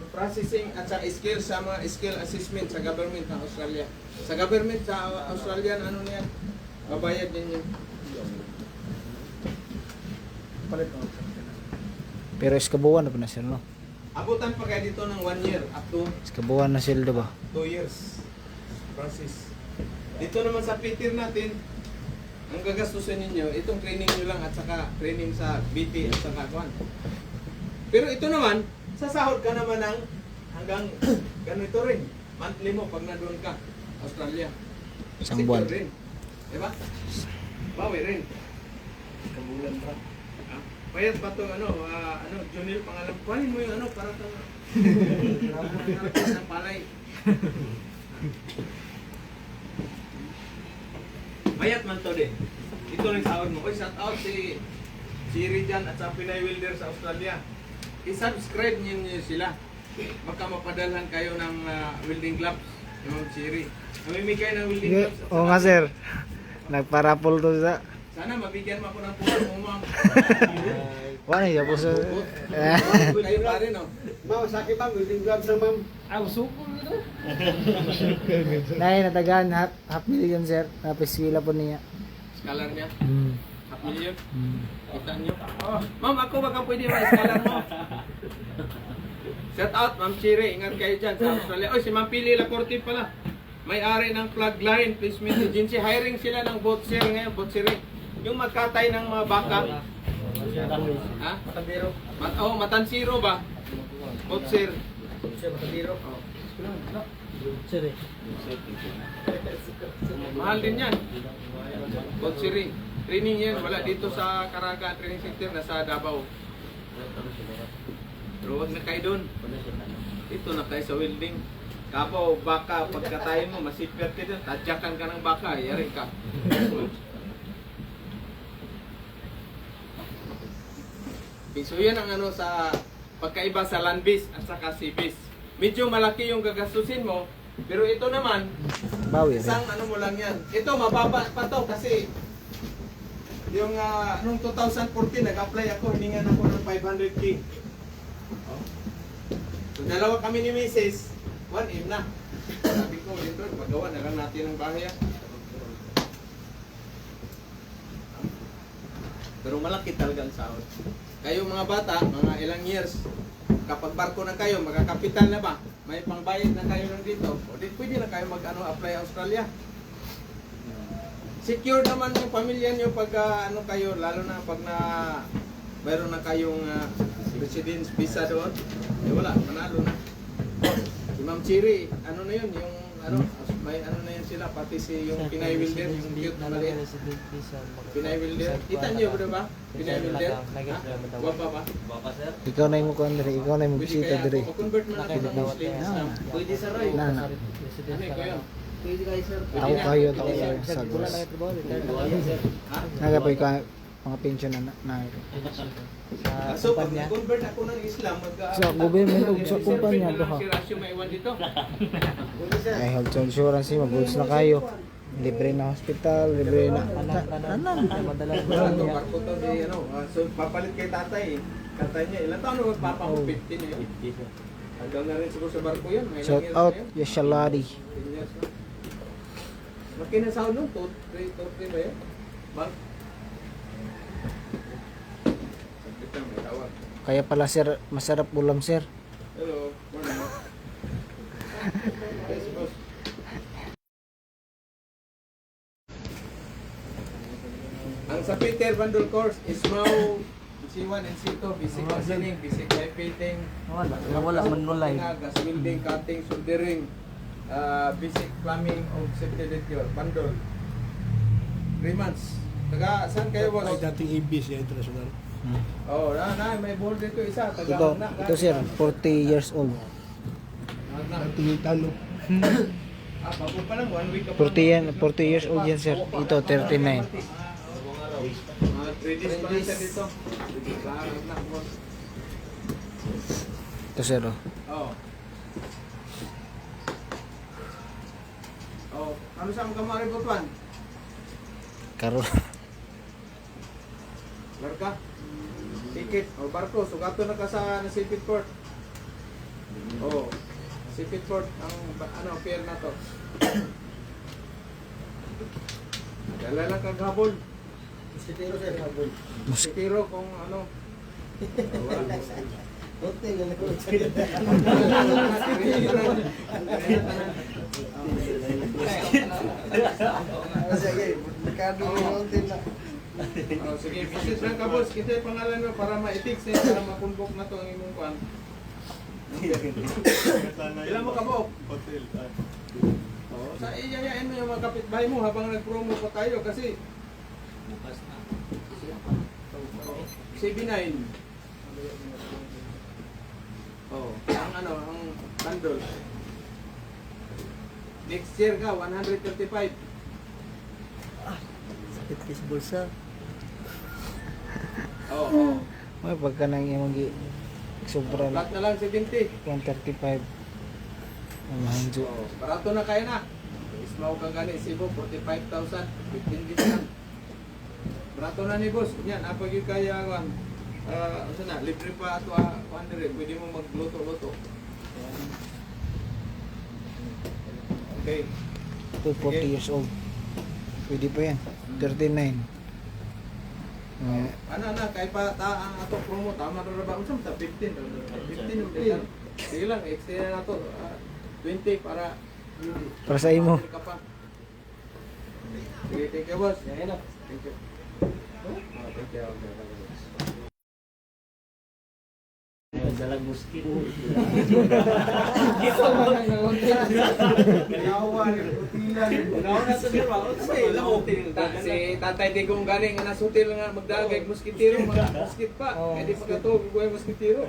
processing at sa skill sa mga skill assessment sa government ng Australia. Sa government sa Australian ano niyan? Babayad din yun. Pero iskabuan na pa na sir, no? Abutan pa kayo dito ng 1 year up to Iskabuan na sila ba? 2 years. Process. Dito naman sa Peter natin, ang gagastusin ninyo, itong training nyo lang at saka training sa BT at saka kwan. Pero ito naman, sasahod ka naman ng hanggang ganito rin. Monthly mo pag nandun ka, Australia. Isang buwan. Secure rin. Diba? Bawi rin. Kabulan pa. Payat pa itong Junil pangalan. Kuhanin mo yung ano, para itong ng palay. Mayat man to din. Ito rin sahod mo. Oy, shout out si Rijan at sa Pinay Welder sa Australia. I-subscribe niyo sila. Baka mapadalhan kayo ng welding gloves. Yung Siri. Namimigay ng welding gloves. Oo nga sir. Nagparapol to sa Sana mabigyan mo ako ng puso mo, ma'am. Wala niya po sa... Kayo pa rin, oh. Ma'am, sa akin ma'am, welding gloves na ma'am. Nay, natagaan, half million sir. Napiswila po niya. Scholar niya. Hmm. Half million. Kita niyo. Oh, ma'am, ako baka pwede ma-scholar mo. Shout out, Ma'am Chiri. Ingat kayo dyan sa Australia. Oy, si Ma'am Pili Lacorte pala. May-ari ng Plug Line Placement Agency. Hiring sila ng boatser ngayon, boatseri. Yung magkatay ng mga baka. Ha? Matansiro. Matansiro ba? Boatser. Matansiro. Oh. Mahal din yan. Boatseri. Training yan. Wala dito sa Caraga Training Center. Nasa Davao. Pero huwag na kayo doon. Ito na tayo sa welding. Kapo, baka pagkatayin mo, masipyat ka dyan, tadyakan ka ng baka, yari ka. Okay, so yan ang ano sa pagkaiba sa land base at saka sea base. Medyo malaki yung gagastusin mo, pero ito naman, Bawi rin. isang ano mo lang yan. Ito, mababa pa to kasi yung noong 2014, nag-apply ako, hiningan ako ng 500K. Oh. So, dalawa kami ni Mrs. 1M na. Sabi ko, dito, magawa na lang natin ng bahay. Pero malaki talaga ang sahod. Kayo mga bata, mga ilang years, kapag barko na kayo, magkakapital na ba? May pangbayad na kayo ng dito. O di, pwede na kayo mag-apply Australia. Secure naman yung pamilya nyo pag ano kayo, lalo na pag mayroon na kayong residence visa doon. Eh wala, manalo na. Si Ma'am Chiri, ano na yun, yung ano, may ano na yun sila, pati si yung Pinay Wilder, yung cute na maliit. Pinay Wilder, kita niyo ba? Pinay Wilder? Wapa ba? Ikaw na yung mukuhan diri, ikaw na yung Pwede magsita kaya diri. ako, convert mo na kayo ng Muslim Islam. Pwede sa Roy. Na. Ano ko yun? Pwede kayo sir. Ako kayo, sa gos. Ha? Nagapay ka mga pension na. So, pag convert ako ng Islam, Sa government ug sa kumpanya to duha. Si Rasyo maiwan dito. Ay health insurance mag-goods na kayo. Libre na hospital, libre na. Tanan. Ito, barko to di ano. So, papalit kay tatay. Tatay niya, ilan taon na magpapa mo? 15 eh. Hanggang na rin siguro sa barko yun. May Shout ilang years out na yun. Yashaladi. 10 years na. Makinasahod nung 2-3 ba yun? Mark? Saglit lang, may tawag. Kaya pala sir, masarap ulam sir. Hello, morning. Yes, boss. Ang sa Peter Bandol course is now C1 and C2, basic machining, basic pipetting, Wala man nulay. gas welding, cutting, soldering, basic plumbing of safety detail, Bandol. 3 months. Taga, saan kayo boss? dating ibis ya international. Oh, may board dito isa. Taga Ito sir, 40 years old. Dating talo. Bago pa lang, 1 week ka pa. 40 years old yan sir. Ito 39. 3 days pa rin siya dito. Anak mo. Ito sir oh. Oh. Oh, ano sa mga kamari butuan? Karon. Barka? Ticket. O barko, sugato na ka sa Nasipit Port. Oh, Nasipit Port ang ano, pier na to. Dala lang kang habol. Sitero sir, habol. Sitiro kung ano. Hotel na ko. Sige, magkano yung hotel na. Oh, sige, message lang ka boss. Kita yung pangalan mo para ma-etix para mapunbok na to ang imong kuan. Ilan mo ka po? Hotel. Oh, sa iyayain mo yung mga kapitbahay mo habang nag-promo pa tayo kasi bukas na. 79. Oh, ang ano, ang bundle. Next year ka 135. Sakit kis bulsa. Oh. May pagka nang imong sobra na Flat na lang 70. 135. Ang mahanjo. Oh, barato na kayo na. Ismaw ka gani Cebu 45,000. 15 din lang. Barato na ni boss. Yan, apag yung kaya 1. Ano na, libre pa ito 100. Pwede mo magluto-luto. Okay. Ito 40 years old. Pwede pa yan. 39. Ano na, kahit pa ang ato promo, tama na ba? Unsa ta 15. 15 ulit. Sige lang, extend na to. 20 para Para sa imo. ka pa. Sige, thank you boss. Thank you. Thank you. Dalag muskin. Si Tatay Digong galing nga nasutil nga magdagay moskitero, mga moskit pa. Kaya di pagkatulog ko yung moskitero.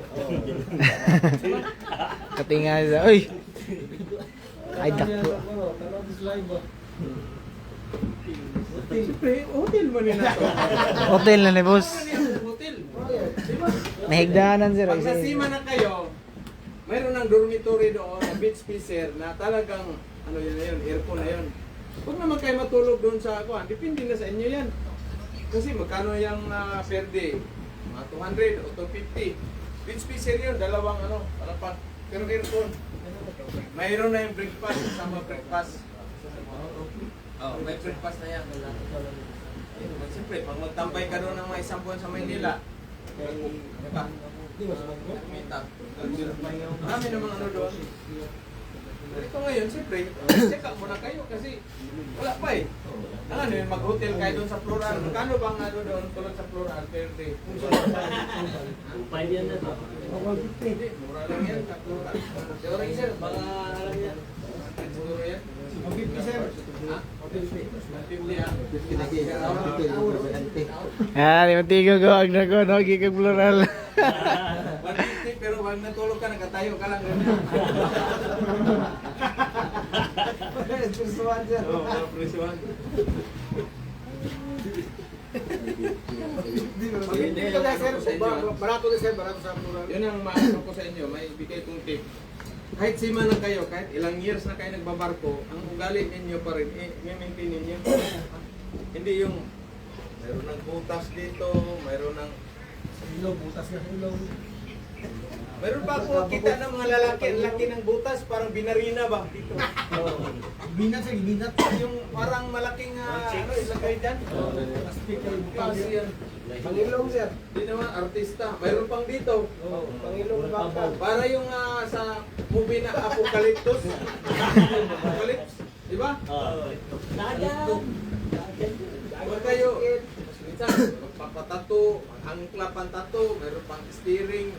Katinga sa. Uy! Ay, dako. Siyempre, hotel mo nila to. Hotel na ni boss. Hotel. Nahigdaanan sir. Pag nasima na kayo, mayroon ng dormitory doon, na beach spacer na talagang, ano yun na yun, aircon na yun. Huwag naman kayo matulog doon sa kuhan, depende na sa inyo yan. Kasi magkano yung per day? Mga 200 o 250. Beach spacer yun, dalawang ano, parang pero aircon. Mayroon na yung breakfast, kasama breakfast. Oh, may breakfast na yan. Siyempre, pag magtambay ka doon ng mga isang buwan sa Maynila, marami namang ano doon. Ito ngayon, siyempre, check up muna kayo kasi wala pa eh. Ang ano yun, mag-hotel kayo doon sa Floral. Magkano bang ano doon tulad sa Floral per day? 5 yan na to. Hindi, mura lang yan sa Floral. Siguro yun sir, mga alam yan. Siguro yan. 50 sir. Ha? 50 ah. Ah, di matigo ko. Ang nako, no? Gigag plural. 150 pero wag natulog ka, nagkatayo ka lang. Persuan sir. Oo, mga presyuhan. Dito na sir, barato na sir, barato sa plural. Yun ang maano ko sa inyo, may bigay kong tip. Kahit sima na kayo, kahit ilang years na kayo nagbabarko, ang ugali ninyo pa rin, i-maintain ninyo. Hindi yung mayroon ng butas dito, mayroon ng Ilaw, butas na ilaw. mayroon pa ako kita ng mga lalaki, ang laki ng butas, parang binarina ba dito. Binat sir, binat. Yung parang malaking ano, ilagay dyan. Butas yan. Pangilong sir. Di naman artista. Mayroon pang dito. Pangilong baka. Para yung sa movie na Apocalyptus. Apocalypse. Di ba? Huwag kayo. Minsan, magpapatato, ang klapan tato, mayroon pang steering.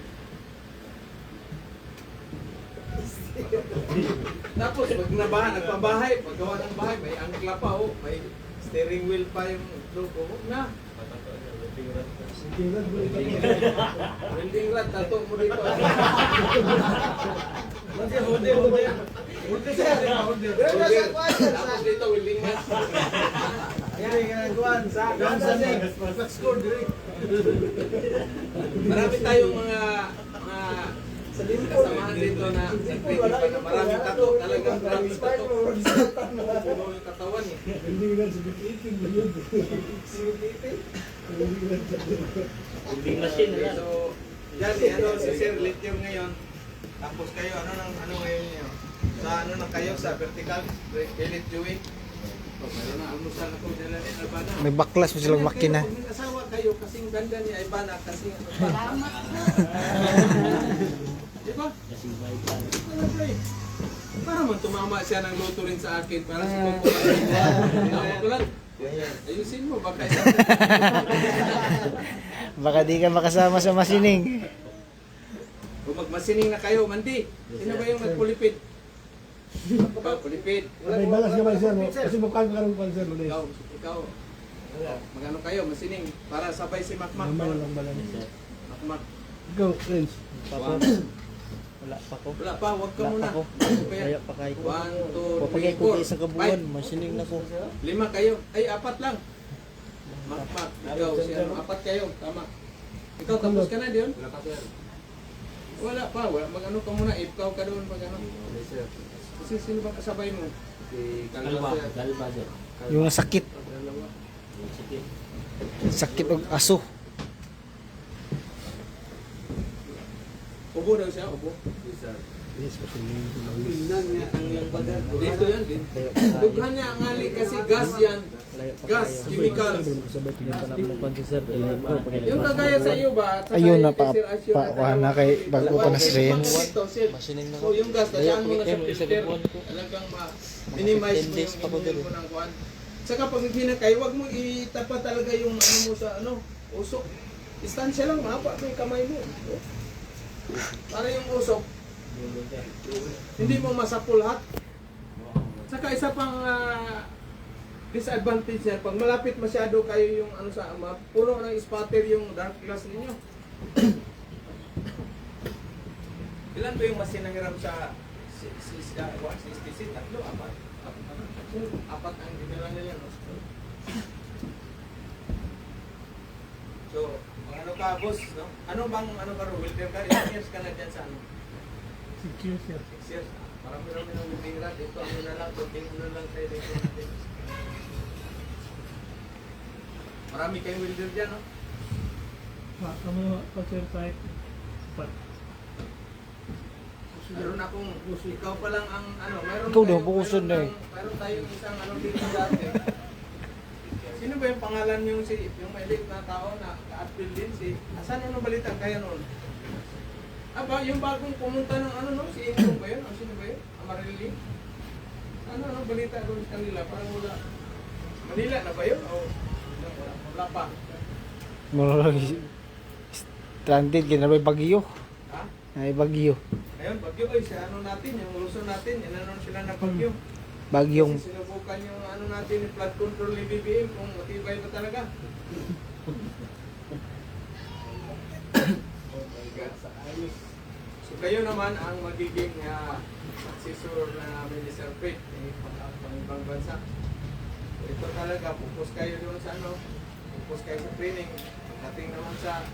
Tapos, pag nabahan, nagpabahay, paggawa ng bahay, may angkla pa, oh, may steering wheel pa yung logo. Huwag na. Welding rod, tato mo dito. Tapos dito, welding rod. Marami tayong mga kasamahan dito na maraming tato, talagang maraming tato. Puno yung katawan eh. Hindi machine na. So, yan, ano si Sir Lithium ngayon. Tapos kayo, ano ngayon niyo? Sa ano na kayo, sa vertical, elite viewing. So, meron na almusal na kung dala ni Albana. May baklas mo silang makina. Kung asawa kayo, kasing ganda ni Albana, kasing ano pa. Di ba? Para man tumama siya ng luto rin sa akin para sa kukulat. Ayusin mo, baka isa. Baka di ka makasama sa masining. Kung magmasining na kayo, Mandi, sino ba yung nagpulipid? Pulipid. May balas naman sir, kasi mukha ka rin sir. Ikaw. Magano kayo, masining, para sabay si Makmak. Makmak. Go, friends. Wala pa ko. Wala pa, huwag ka muna. Kaya pa kayo. 1, 2, Papagay 3, ko 4, isang kabuuan, masining na ko. 5 kayo. Ay, 4 lang. Makmak, ikaw, si ano, 4 kayo. Tama. Ikaw, tapos ka na diyon? Wala pa, mag-ano ka muna, ikaw ka doon pag ano. Kasi sino ba kasabay mo? Si Galba, Kalba. galba dyan. Yung sakit. Sige. Sakit og aso. Ubo daw siya, ubo. Tingnan niya ang yung bagat. Dito yan, din. Dughan niya ang ali kasi gas yan. Gas, chemicals. Yung kagaya sa iyo ba? At saka Ayun na yung pa kay Sir Asyo na pa na kay bago pa na rinse. So yung gas, saan mo na sa filter, talagang ma-minimize mo yung inumin mo ng kuhan. Saka pag hinakay, huwag mo itapat talaga yung ano mo sa usok. Distansya lang, mahaba mo yung kamay mo. Para yung usok, hindi mo masapul lahat. Saka isa pang disadvantage yan, pag malapit masyado kayo yung puno ng spatter yung dark glass ninyo. Ilan ba yung mas sinangiram sa 60 tatlo, apat? Apat ang dinala nila. No? So, ano ka, boss? No? Ano ka, welder ka? Ilang years ka na dyan sa ano? 6 years, sir. 6 years. Marami-rami ng welding rod. Ito, ano na lang, kunting ano lang tayo dito natin. Marami kayong welder dyan, no? Kami pa-sir site. Meron akong, ikaw pa lang ang meron Ikaw daw, tayo- bukusan na eh. Meron tayong isang dito dati. Sino ba yung pangalan yung maliit na tao na ka-appeal din asan ano balita kaya noon? Aba, yung bagong pumunta ng si Indong ba yun? O sino ba yun? Amarili? Ano balita doon sa kanila? Parang wala. Manila na ba yun? O wala pa? Mura lang stranded kinabay bagyo. Ha? Ay bagyo. Ayun, bagyo sa natin, yung Luzon natin, inanon sila na bagyo. Bagyong Kasi sinubukan yung natin, yung flood control ni BBM kung matibay ba talaga. Oh my God, sa ayos. So kayo naman ang magiging successor na namin ni Sir Fred, pang ibang bansa. So ito talaga, focus kayo doon sa focus kayo sa training. Pagdating naman sa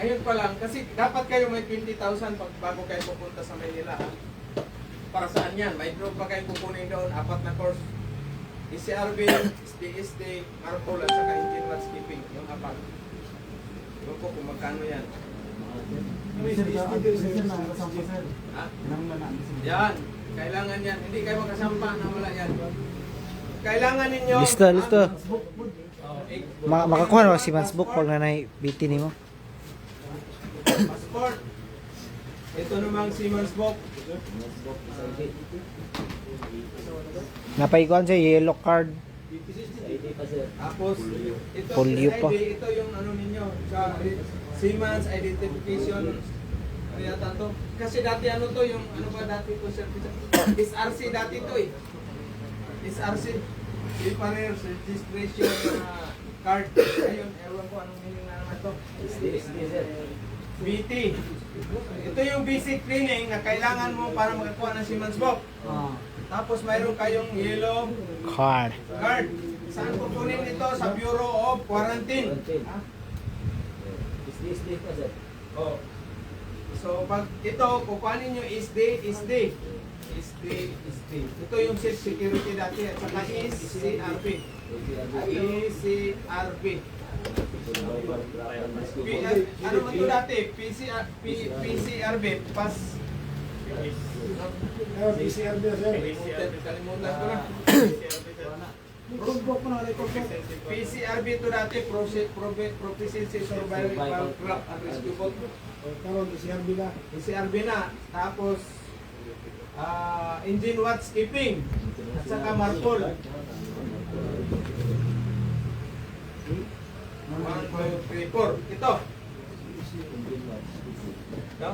ngayon pa lang, kasi dapat kayo may 20,000 bago kayo pupunta sa Manila. Para saan yan? May drone pa kayo kukunin doon, 4 na course. ECRB, STSD, Marpol, at saka engine landscaping, yung 4. Iba po kung magkano yan. Ha? Yan, kailangan yan. Hindi kayo makasampa na wala yan. Kailangan ninyo... lista. Oh, Makakuha na si Mansbook pag nanay BT nimo. passport. Ito namang Siemens book. Napaikuan sa yellow card. Tapos, ito, Polio pa. ito yung ninyo, sa Siemens identification. Ano yata to? Kasi dati to, yung ba dati to, SRC dati to eh. SRC. Reference Registration Card. Ayun, ewan ko anong meaning na naman to. BT. Ito yung basic training na kailangan mo para makakuha ng Siemens book. Tapos mayroon kayong yellow Card. card. Saan kukunin ito? Sa Bureau of Quarantine. Oh. So pag ito, kukuhanin nyo SD. Ito yung safe security dati at saka ECRP. Ano man ito dati? PCRB. Kalimutan ko na. PCRB ito dati, Proficiency Survival Craft and Rescue Boat. PCRB na. Tapos, engine watch keeping. At saka Marpol. 1, 2, 3, 4. Ito. No?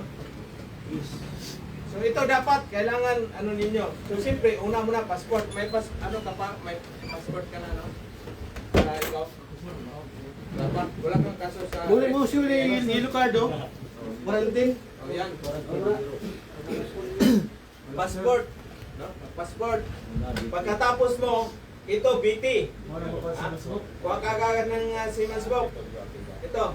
So ito dapat kailangan ninyo. So siyempre una muna passport. May may passport ka na ikaw. Dapat wala kang kaso sa Duli mo suli yellow card Quarantine. Oh, yan. Passport. No? Passport. Pagkatapos mo, ito BT. Kuha ka agad ng Siemens book. Ito.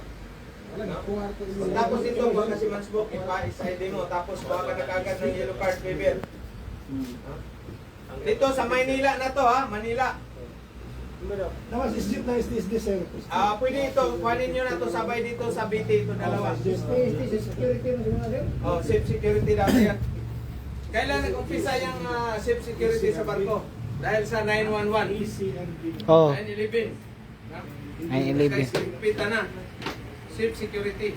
Tapos ito, kuha ka Siemens book, ipa-ID mo. Tapos kuha ka na agad ng yellow card paper. Dito sa Maynila na to Manila. Naman, is this, sir. Pwede ito, kuhanin nyo na to sabay dito sa BT, ito dalawa. Security na sila, sir. Oh, safe security dati yan. Kailan nag-umpisa yung safe security sa barko? Dahil sa 911. Oh, 911. 9/11. Pita na. Safe security.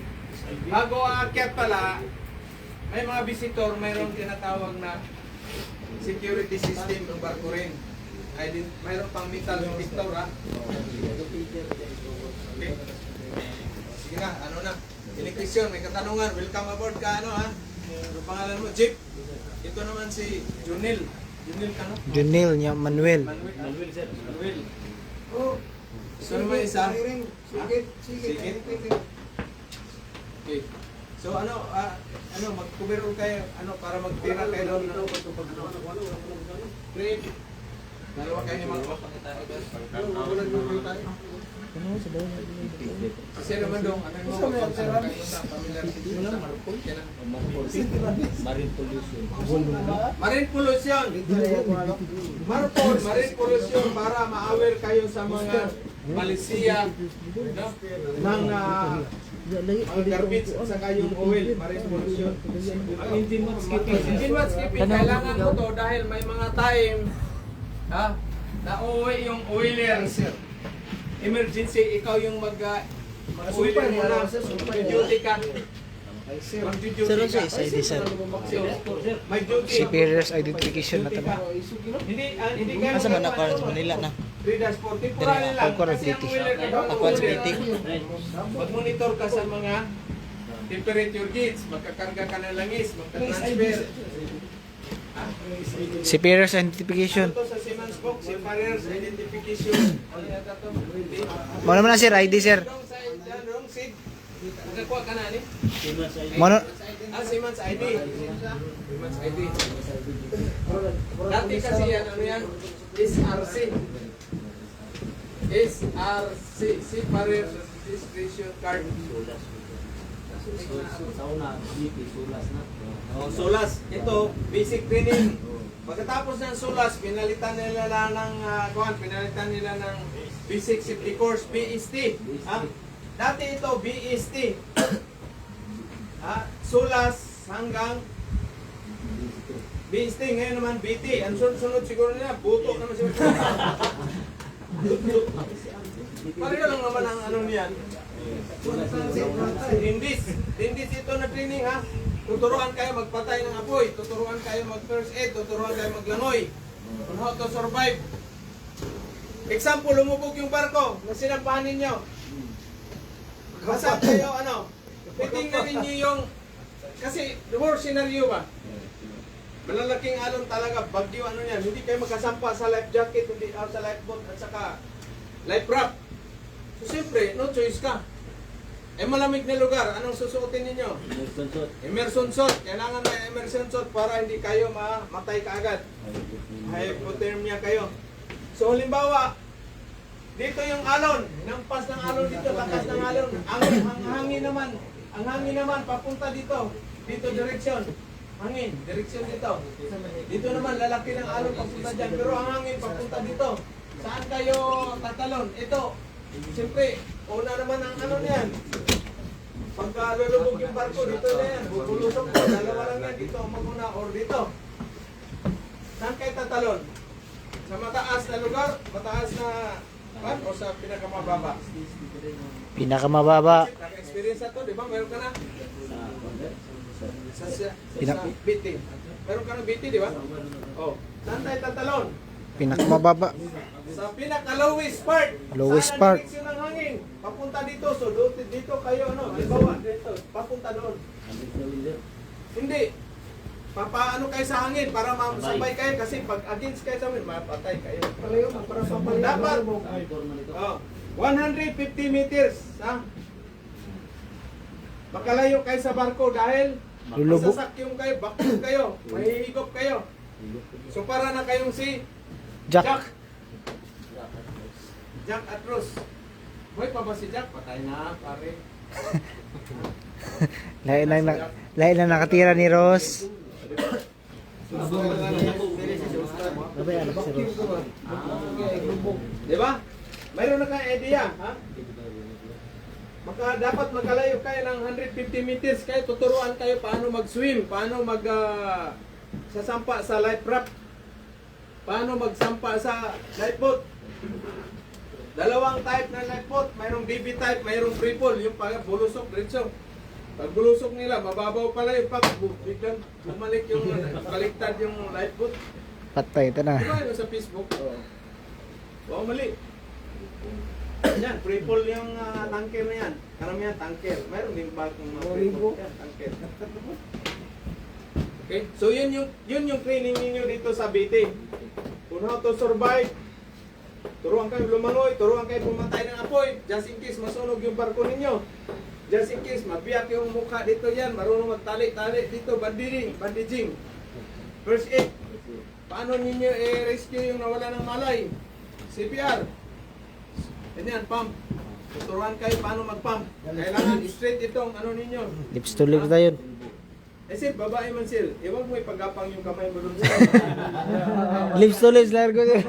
Bago aakyat pala, may mga visitor, mayroong tinatawag na security system ng barko rin. Mayroon pang metal detector ha. Okay. Sige na, ano na. Electrician, may katanungan. Welcome aboard ka, ano ha. Ano pangalan mo? Jeep. Ito naman si Junil. Junil ka no? Junil niya, Manuel. Manuel, sir. Manuel. Oh, So naman isa. sige. Okay. So ano, mag-cover kayo, para magtira kayo doon ng trade. Dalawa kayo ni Marco. Kasi naman dong, ano yung mga kayo sa familiar sa Marco? Marine pollution. Marpol, marine pollution para ma-aware kayo sa mga Malaysia, no? Ng mga garbage at saka yung oil, marine pollution. Ang engine mode skipping. Engine mode skipping, kailangan ko to dahil may mga time na-uwi yung oiler. Emergency, ikaw yung mag-oiler mo na. Mag-duty ka. Mag-duty ka. May duty. Superior's identification na tama. Hindi kayo Asa man ako sa Manila na? 3-4, temporary lang. Ako Kasi ang oiler ka doon, Ako oiler. meeting. Mag-monitor ka sa mga temperature gauge, magkakarga ka ng langis, magka-transfer. Superior's identification. Ito sa Siemens box, si Farrier's identification. Ano yata to? Mo naman na sir, ID sir. Wrong side, wrong seat. Nagkakuha ka na, ni? Mo na- Siemens ID. Siemens ID. Dati kasi yan, ano yan? SRC. SRC. Si Farrier's registration card. Oh, SOLAS. Ito, basic training. Pagkatapos ng SOLAS, pinalitan nila ng pinalitan nila ng basic safety course, BST. Dati ito, BST. SOLAS hanggang BST, ngayon naman BT. Ang sunod siguro nila, buto naman siguro. Pareho lang naman ang ano niyan. Dindis ito na training ha. Tuturuan kayo magpatay ng apoy, tuturuan kayo mag first aid, tuturuan kayo maglangoy. On how to survive. Example, lumubog yung barko na sinampahan ninyo. Basta kayo titingnan ninyo yung, kasi the worst scenario ba? Malalaking alon talaga, bagyo yan, hindi kayo magkasampa sa life jacket, hindi sa lifeboat at saka life raft. So siyempre, no choice ka. Malamig na lugar, anong susuotin ninyo? Immersion suit. Kailangan may immersion suit para hindi kayo mamatay kaagad. Hypothermia kayo. So halimbawa, dito yung alon, nampas ng alon dito, lakas ng alon. Ang hangin naman papunta dito. Dito direksyon. Hangin, direksyon dito. Dito naman lalaki ng alon papunta dyan, pero ang hangin papunta dito. Saan kayo tatalon? Ito. Siyempre, una naman ang niyan. Pagka lulubog yung barko, dito na yan. Bubulusok ko, dalawa lang yan. Dito maguna or dito. Saan kayo tatalon? Sa mataas na lugar? Mataas na o sa pinakamababa? Pinakamababa. Naka-experience na to, di ba? Meron ka na? Sa BT. Meron ka na BT, di ba? Oh. Saan tayo tatalon? Pinakamababa. Sa pinaka-lowest part. Lowest Saan ang part. direksyon ng hangin? Papunta dito. So, dito kayo, halimbawa, dito. Papunta doon. Hindi. Papaano kayo sa hangin para masabay kayo kasi pag against kayo sa hangin, mapatay kayo. Dapat 150 meters. Makalayo kayo sa barko dahil Lulubog. masasakyong kayo, bakit kayo, mahihigop kayo. So para na kayong si Jack. Jack at Rose. Buhay pa ba si Jack? Patay na, pare. Lain na nakatira ni Ross. Di ba? Mayroon na kayong idea, ha? Dapat magkalayo kayo ng 150 meters kayo, tuturuan kayo paano mag-swim, paano sasampa sa life raft, paano magsampa sa lifeboat. Dalawang type ng lifeboat, mayroong BB type, mayroong free fall, yung bulusok, diretso. Pag bulusok nila, mababaw pala yung biglang bumalik yung baliktad yung lifeboat. Patay ito na. Diba yun sa Facebook? Wow, mali. Yan, free fall yung tanker na yan. Karamihan tanker. Mayroon din ba kung mga free fall? Yan, tanker. Okay, so yun yung training ninyo dito sa BT. Kung how to survive, turuan kayo lumangoy, turuan kayo pumatay ng apoy, just in case masunog yung barko ninyo. Just in case mabiyak yung mukha dito yan, marunong magtali-tali dito, bandaging. First aid, paano ninyo i-rescue yung nawala ng malay? CPR. Ganyan, pump. Tuturuan kayo paano mag-pump. Kailangan straight itong ano ninyo. Lips to lips tayo. Sir, babae man sir. Huwag mo ipagapang yung kamay mo doon sir. Lips to lips, largo sir.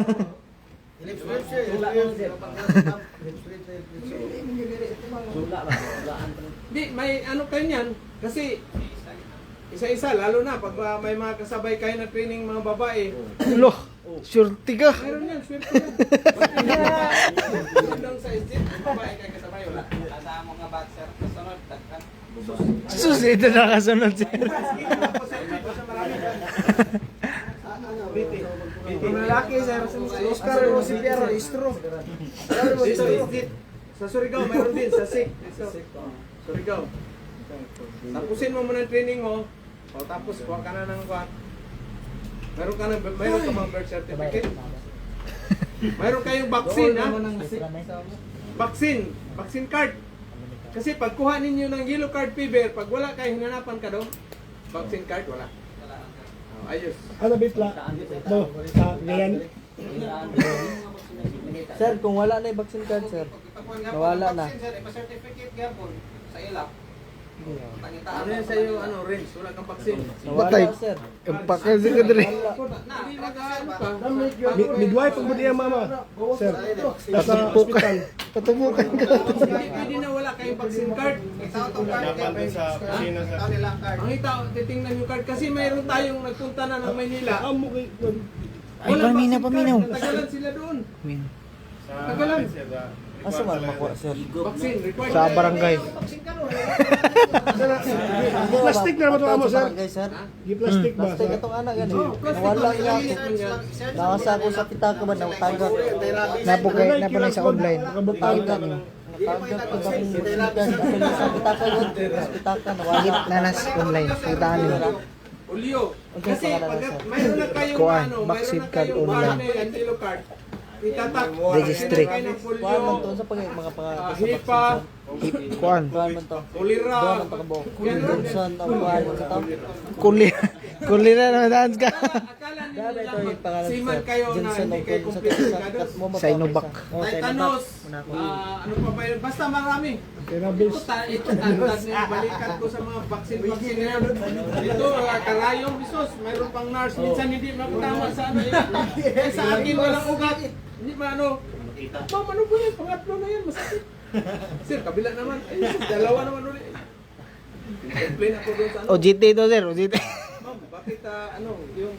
Di, may ano kayo niyan. Kasi isa-isa, lalo na pag may mga kasabay kayo na training mga babae. Loh, surti ka. Meron yan, swerte yan. Doon sa isip, babae kayo kasabay, wala. Kasama mga boxer, kasunod, takkan. Sus, ito nakasunod sir. Kung lalaki, sir, Oscar o si Pierre, istro. Sa Surigao, mayroon din, sa SIC. Surigao. Tapusin mo muna ang training mo, o tapos kuha ka na ng kuha. Mayroon ka mga birth certificate. Mayroon kayong vaccine, ha? Vaccine card. Kasi pagkuha ninyo ng yellow card fever, pag wala kayo hinanapan ka doon, vaccine card, wala. Ayos. Ano bitla? No, ganyan. Sir, kung wala na yung vaccine card, sir. Nawala na. Certificate gapon sa ilap. Ano yan sa'yo, range? Wala kang vaccine. Nawala, sir. Empak ka sir kadiri. Hindi nag-ano ka. Midwife pag budi ang mama. Sir, nasa Patupok ka. hospital. Patumukan ka. Hindi na wala kayong vaccine card. Ang itaw, titingnan yung card. Kasi mayroon tayong nagpunta na ng Maynila. Amo kay Ay, paminaw. Tagalan sila doon. Tagalan. Asa man makuha, sir? Vaccine required. Sa barangay. Plastic na naman ito amo, sir. Barangay, sir. Gi-plastic ba? Plastic itong anak gani. Plastic Nawala lang niya ako. gamitin niya. Nakasa ako sa pitaka ba na tagak. Napo lang sa online. Tagak niyo. Tagak ko ba kung sa pitaka ko? Sa pitaka nawala. Nanas online. Kitaan niyo. Ulyo. Kasi pag mayroon na kayong Kuan, mayroon vaccine na card kayong online. partner and yellow card. Itatak. Registry. Kayo ng polio, Kuan man to sa mga HIPAA, Kuan. Kuan man to. Kulira. Kuan man to kabo. Johnson ang kuan man to. Kuli na naman dance ka. Akala niyo lang magsiman kayo na hindi kayo kompleto. Sa Inovac. Tetanus. Ano pa ba yun? Basta marami. Cannabis. Ito tantad niyo. Balikan ko sa mga vaccine na yan. Ito, karayong bisos. Mayroon pang nurse. Minsan hindi makatama sa ano yan. Eh, sa akin walang ugat. Hindi ba ano? Ma'am, ano po yan? Pangatlo na yan. Masakit. Sir, kabila naman. Ay, dalawa naman ulit. Complain ako doon sa ano. OJT to, sir. OJT. Ma'am, bakit yung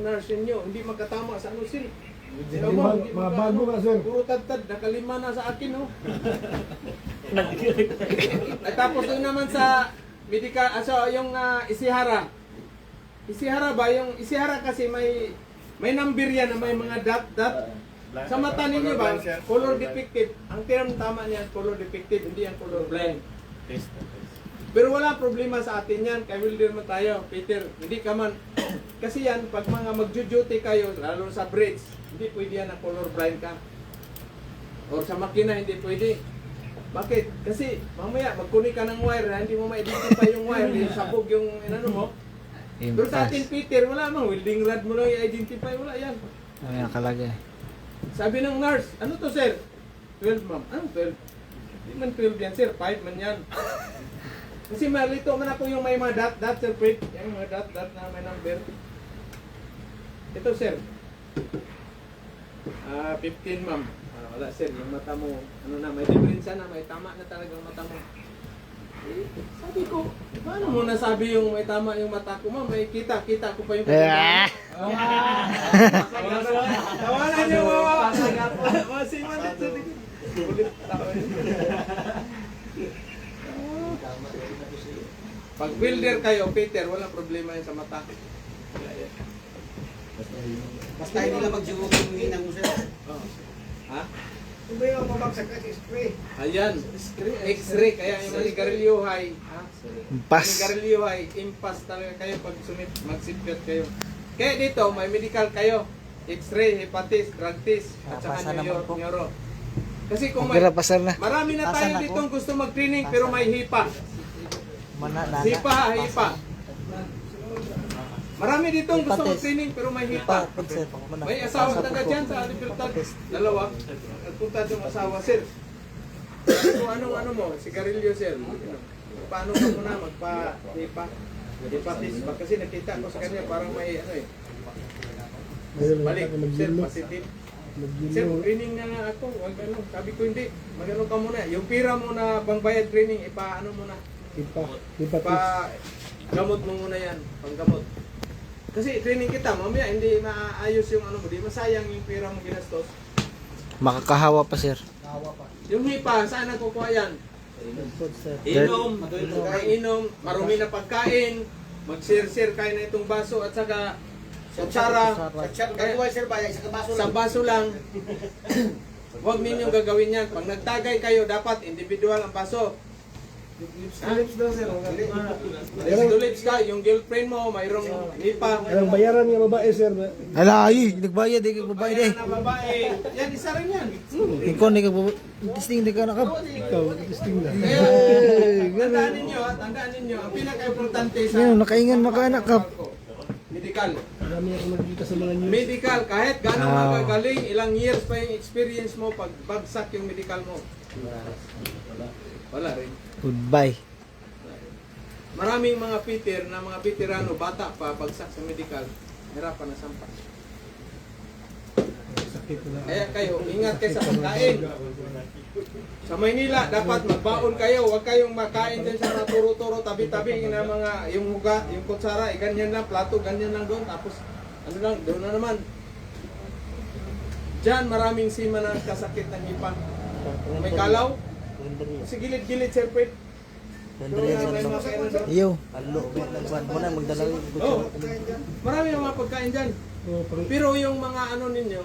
nurse niyo hindi magkatama sa ano sir? Mga bago nga, sir. Puro tad-tad, nakalima na sa akin, no? At tapos doon naman sa medical, yung Isihara. Isihara ba? Yung Isihara kasi may number yan na may mga dot. Sa mata ninyo ba, color defective. Ang term tama niyan, color defective, hindi yan color blind. Pero wala problema sa atin yan, kay welder man tayo, Peter, hindi ka man. Kasi yan, pag mga magjo-duty kayo, lalo sa bridge, hindi pwede yan na color blind ka. O sa makina, hindi pwede. Bakit? Kasi mamaya, magkuni ka ng wire, hindi mo ma-identify yung wire, sabog yung inano mo. Pero sa atin, Peter, wala mang welding rod mo lang i-identify, wala yan. Ay, nakalagay. Sabi ng nurse, ano to sir? 12 ma'am. Anong 12? Hindi man 12 yan sir, 5 man yan. Kasi malito man ako yung may mga dot sir, Fred. Yung mga dot na may number. Ito sir. 15 ma'am. Wala sir, yung mata mo, ano na, may diferensya na, may tama na talagang mata mo. Eh, sabi ko, paano mo nasabi yung may tama yung mata ko, ma'am? May kita ko pa yung Ah! Tawanan niyo mo! Masiman dito. Ulit tao yun. Pag builder kayo, Peter, walang problema yun sa mata. Basta hindi lang mag-jugog yung hinang mo sir. Oh. Ha? Kung ba yung mabagsak ka, spray. Ayan, X-ray, kaya yung manigarilyo high, ha? Pas. Manigarilyo high, impas talaga kayo pag magsipyot kayo. Kaya dito, may medical kayo. X-ray, hepatis, drug test, at saka Pasa naman po. neuro. Kasi kung may, Pira pasar na. marami na Pasa tayo na dito ko. gusto mag-training pero may hipa. Mana nana. Hipa. Marami dito gusto Hepatis. mag-training pero may Hipa, hipa. pud sir, pako mana. May asawa taga dyan sa Libertad. Dalawa. Nagpunta yung asawa, sir. Kung ano mo, sigarilyo, sir. Paano ka muna magpa-hipa? Hepatis. Kasi nakita ko sa kanya parang may ano eh. Balik, sir, positive. Sir, training na nga ako. Wag ano. Sabi ko hindi. Magano ka muna. Yung pira mo na pangbayad training, ipa-ano muna. Pa gamot mo muna yan. Panggamot. Kasi training kita, mamaya hindi maayos yung ano mo. Di masayang yung pira mo ginastos. Makakahawa pa sir. Yung hipa, saan nakukuha yan? Pud sir. Inom, inom, marumi na pagkain, mag-share-share kayo na itong baso at saka kutsara. Sa baso lang. Huwag ninyong gagawin yan. Pag nagtagay kayo, dapat individual ang baso. Lips daw sir. Lips ka, yung girlfriend mo, mayroong hipa. Ang bayaran ng babae, sir. Ala, ay, nagbayad di kag babayad eh. Bayan na babae. Yan, isa rin yan. Ikaw ni kag testing di ka nakap. Ikaw, testing na. Tandaan ninyo, tandaan ninyo. Ang pinaka-importante sa Yan, nakaingan makaanak ka. medical. Marami ako nakikita sa mga news. Medical, kahit gano'ng Ah. magagaling, ilang years pa yung experience mo pag bagsak yung medical mo. Wala rin. Goodbye. Maraming mga Peter na mga veterano, bata pa, bagsak sa medical, hirapan na sampa. Sakit na. Kaya kayo, ingat kayo sa pagkain. Sa Maynila, dapat magbaon kayo. Huwag kayong makain din sa mga turo-turo, tabi-tabi na mga, yung huga, yung kutsara, ganyan lang, plato, ganyan lang doon. Tapos, ano lang, doon na naman. Diyan, maraming sima na kasakit ng hipa. May kalaw, sa gilid-gilid, sir, Fred. Iyo, alo, nagban mo na magdala Oh, marami yung mga pagkain dyan. Oh, parang- Pero yung mga ano ninyo,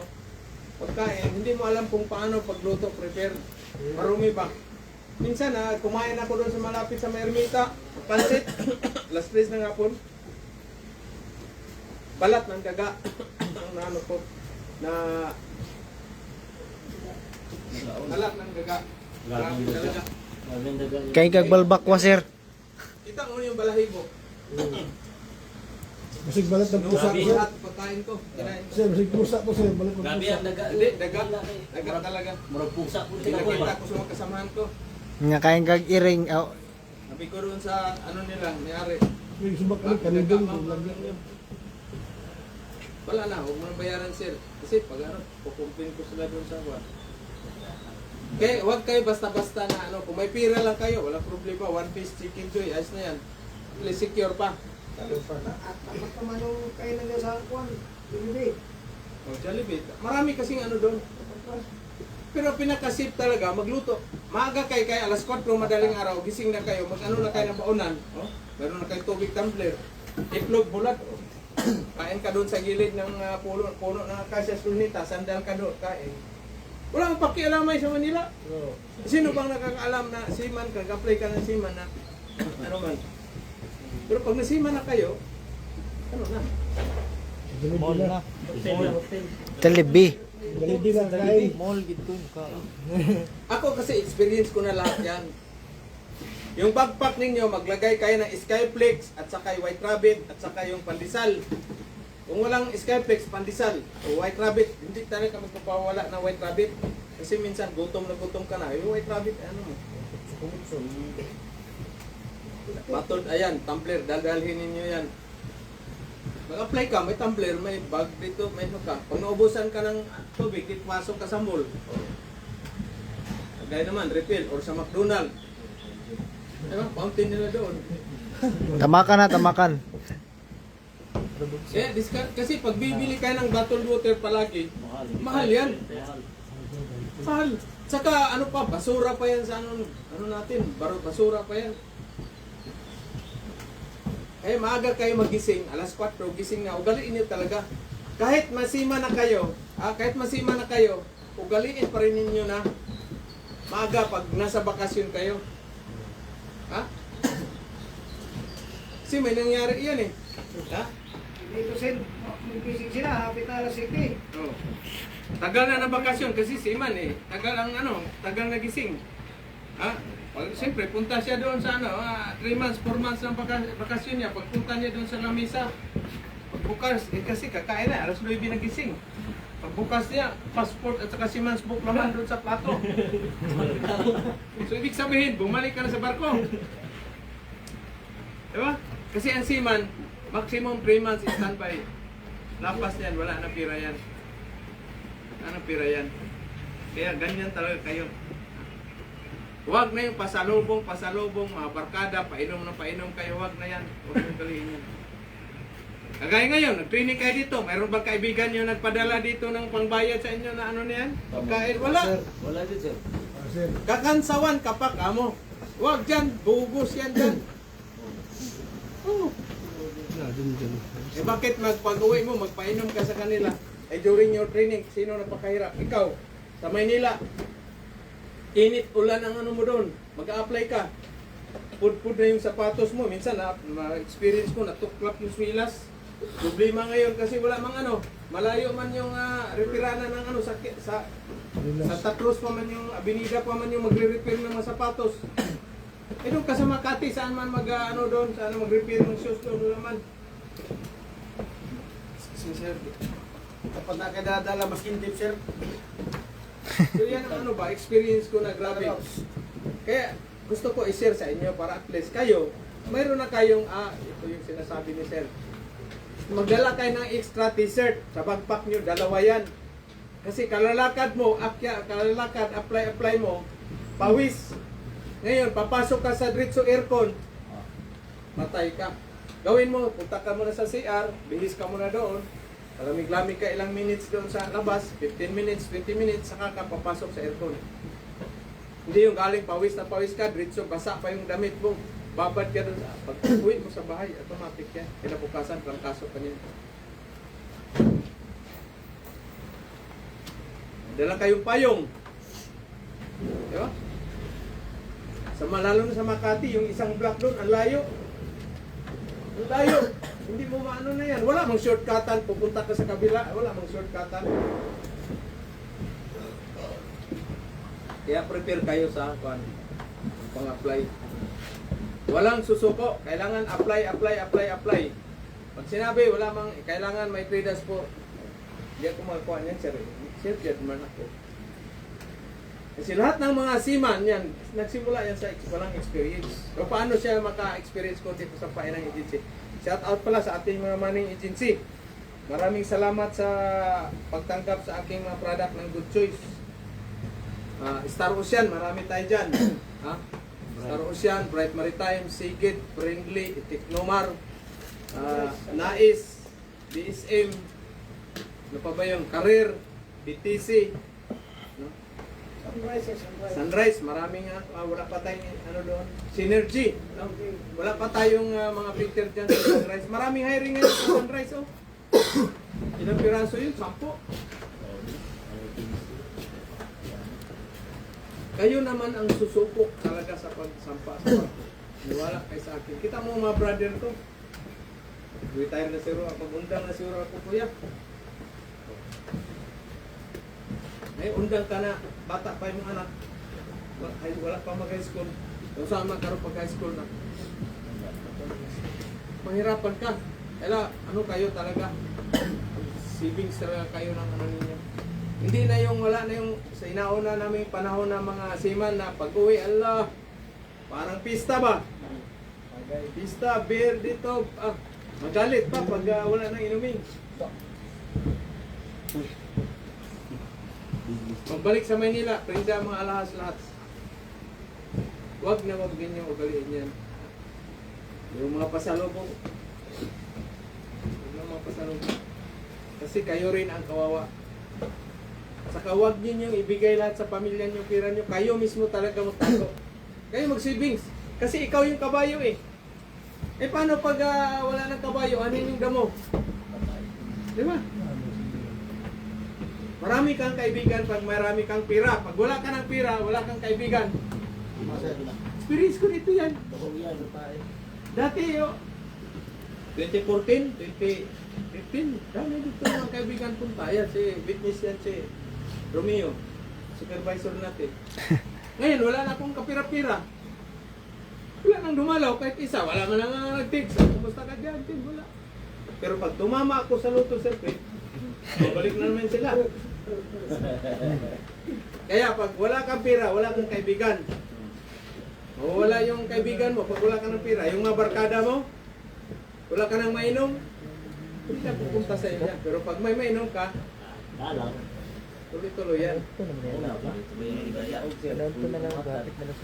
pagkain, hindi mo alam kung paano pagluto, prepare. Marumi pa. Minsan kumain ako doon sa malapit sa Mermita, pansit, last place ng hapon. Balat ng daga. Ang ano ko, na balat ng daga. Grabe talaga. kay kag balbakwa sir. Kita mo yung balahibo. Masig balat ng pusa ko, sir. Lahat pagkain ko, kinain ko. Sir, masig pusa ko, sir. Balat ng Gabi pusa. ang daga. Hindi, daga. Daga talaga. Murag pusa po sila ko Pinakita ba? ko sa mga kasamahan ko. Nga kain kag iring aw. Sabi ko doon sa ano nila, may-ari. May subak kami, kanidong. Lagyan niya. Wala na, huwag mo na bayaran sir. Kasi pag ano, kukumpin ko sila doon sa buwan. Kaya huwag kayo basta-basta na ano, kung may pira lang kayo, walang problema. One piece chicken joy, ayos na yan. At least secure pa. At tapat naman yung kainan niya sa kwan. Hindi. O, Jollibee. Marami kasing ano doon. Pero pinaka-safe talaga, magluto. Maaga kayo, alas 4 madaling araw, gising na kayo, mag-ano na kayo ng baunan. Oh, meron na kayo tubig tumbler. Itlog, bulat. Kain ka doon sa gilid ng puno ng acacia sulnita, sandal ka doon, kain. Wala kang pakialamay sa Manila. Sino bang nakakaalam na seaman ka, apply ka ng seaman na ano man. Pero pag nasiman na kayo, ano na? Mall na. Telebi. Galidi na, kain. Mall gid ko ka. Ako kasi experience ko na lahat yan. Yung backpack ninyo, maglagay kayo ng Skyflex at saka yung White Rabbit at saka yung Pandesal. Kung walang Skyflex, Pandesal o White Rabbit, hindi talaga magpapawala ng White Rabbit. Kasi minsan gutom na gutom ka na. Yung White Rabbit, ano mo? Batod, ayan, tumbler, dadalhin ninyo yan. Mag-apply ka, may tumbler, may bag dito, may ano ka. Pag naubusan ka ng tubig, pasok ka sa mall. gaya naman, refill, or sa McDonald's. Diba? Fountain nila doon. Tamakan na, tamakan. Eh, kasi pag bibili ka ng bottled water palagi, mahal yan. Mahal. Saka ano pa, basura pa yan sa ano natin, basura pa yan. Eh, maaga kayo magising, alas 4, gising na, ugaliin niyo talaga. Kahit masima na kayo, ugaliin pa rin ninyo na maaga pag nasa bakasyon kayo. Ha? Kasi may nangyari yan eh. Ha? Dito sin, mag-gising sila, hapit na alas 7. Oh. Tagal na ng bakasyon kasi si Iman eh. Tagal na gising. Ha? Siyempre, punta siya doon sa 3 months, 4 months ng bakasyon niya. Pagpunta niya doon sa lamisa, pagbukas, kasi kakain na, alas 9 na gising. Pagbukas niya, passport at saka si Man's book naman doon sa plato. So, ibig sabihin, bumalik ka na sa barko. Diba? Kasi ang seaman, maximum 3 months standby. Lapas yan, wala na pira yan. Kaya ganyan talaga kayo. Huwag na yung pasalubong, mga barkada, painom kayo, huwag na yan. Huwag yung galiin yan. Kagaya ngayon, nag-training kayo dito, mayroon ba kaibigan nyo nagpadala dito ng pangbayad sa inyo na ano niyan? Pagkain? Wala. Wala din, sir. Sir, Kakansawan kapak amo. Huwag dyan, bugos yan dyan. Oh. Eh bakit pag-uwi mo, magpainom ka sa kanila? Eh during your training, sino napakahirap? Ikaw, sa Maynila. Init ulan ang ano mo doon. Mag-a-apply ka. Pud-pud na yung sapatos mo. Minsan na-experience ko, natuklap yung swilas. Problema ngayon kasi wala mang malayo man yung repirana ng sa Tatros pa man yung Avenida pa man yung magre-repair ng mga sapatos. Eh doon ka sa Makati, saan man doon, saan mag-repair ng shoes doon naman. sir. Dapat na kayo dadala, maskin tip, sir. So yan ang experience ko na grabe. Kaya gusto ko i-share sa inyo para at least kayo, mayroon na kayong, ito yung sinasabi ni sir. Magdala kayo ng extra t-shirt sa backpack nyo, 2 yan. Kasi kalalakad mo, apply mo, pawis. Ngayon, papasok ka sa diretso aircon, matay ka. Gawin mo, punta ka muna sa CR, bihis ka muna doon, lamig-lamig ka ilang minutes doon sa labas, 15 minutes, 20 minutes, saka ka papasok sa aircon. Hindi yung galing pawis na pawis ka, diretso, basa pa yung damit mo. Babad ka doon. Pag uwi mo sa bahay, automatic yan. Kinabukasan, trangkaso ka niya. Dala kayong payong. Diba? Lalo na sa Makati, yung isang block doon, ang layo. Ang layo. Hindi mo maano na yan. Wala mong shortcutan. Pupunta ka sa kabila, wala mong shortcutan. Kaya prepare kayo sa pang-apply. Walang susuko, kailangan apply. Pag sinabi, wala mang, kailangan may 3 days po. Hindi ako magakuha niyan, sir. Sir, diyan man ako. Kasi lahat ng mga seaman yan, nagsimula yan sa walang experience. So, paano siya maka-experience ko dito sa Painang Agency? Shout out pala sa ating mga manning agency. Maraming salamat sa pagtanggap sa aking mga product ng Good Choice. Star Ocean, marami tayo dyan. Star Ocean, Bright Maritime, Sigit, Pringly, Technomar, Nais, DSM, ano pa ba yung Career, BTC, no? Sunrise, maraming wala pa tayong doon, Synergy, no? Wala pa tayong mga filter dyan sa Sunrise. Maraming hiring ngayon sa Sunrise, oh. Ilang piraso yun? 10. Kayo naman ang susupok talaga sa pagsampa sa barko. Niwala kayo sa akin. Kita mo mga brother ko. Retire na siguro ako. Undang na siguro ako, kuya. Ay, undang ka na. Bata pa yung anak. Wala pa mag-high school. Kung saan magkaroon pag-high school na. Mahirapan ka. Kaya kayo talaga. Savings talaga kayo ng ninyo. Hindi na yung wala na yung sa inauna naming panahon ng mga seaman na pag-uwi, Allah, parang pista ba? Pista, beer dito, magalit pa pag wala nang inumin. Magbalik sa Maynila, prinda mga alahas lahat. wag na wag ninyo ugaliin yan. Yung mga pasalubong. Yung mga pasalubong. Kasi kayo rin ang kawawa. Saka wag ninyong ibigay lahat sa pamilya niyo, pira niyo. Kayo mismo talaga magtago. Kayo mag-savings. Kasi ikaw yung kabayo eh. Eh paano pag wala ng kabayo, ano yung damo? Di ba? Marami kang kaibigan pag marami kang pira. Pag wala ka ng pira, wala kang kaibigan. Experience ko dito yan. Dati yo, 2014, 2015, dami dito mga kaibigan punta. Yan si witness yan si Romeo, supervisor natin. Ngayon, wala na akong kapira-pira. Wala nang dumalaw kahit isa. Wala man lang nag-text. Kumusta ka dyan? Wala. Pero pag tumama ako sa Lotto Circuit, babalik na naman sila. Kaya pag wala kang pira, wala kang kaibigan. O wala yung kaibigan mo, pag wala ka ng pira, yung mga barkada mo, wala ka nang mainom, hindi ka pupunta sa inyo. Pero pag may mainom ka, tuloy-tuloy yan.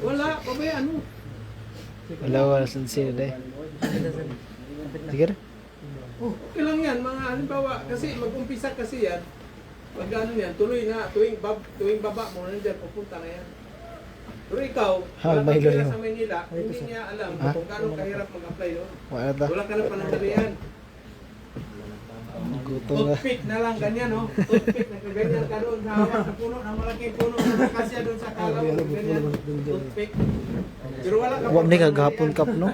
Wala, pabayaan mo. Wala sincere day. Sige. Okay lang yan, mga halimbawa, kasi mag-umpisa kasi yan, pag ano yan, tuloy na, tuwing baba mo, nandiyan, pupunta na yan. Pero ikaw, wala kang pira sa Manila, hindi niya alam kung gaano kahirap mag-apply doon. Wala ka na panandalian. Toothpick na lang, ganyan, no? Toothpick, nagkaganyan ka doon sa hawak sa puno, na malaking puno na nakasya doon sa kalaw, ganyan, toothpick. Pero wala ka Wa ni kagahapon kap no.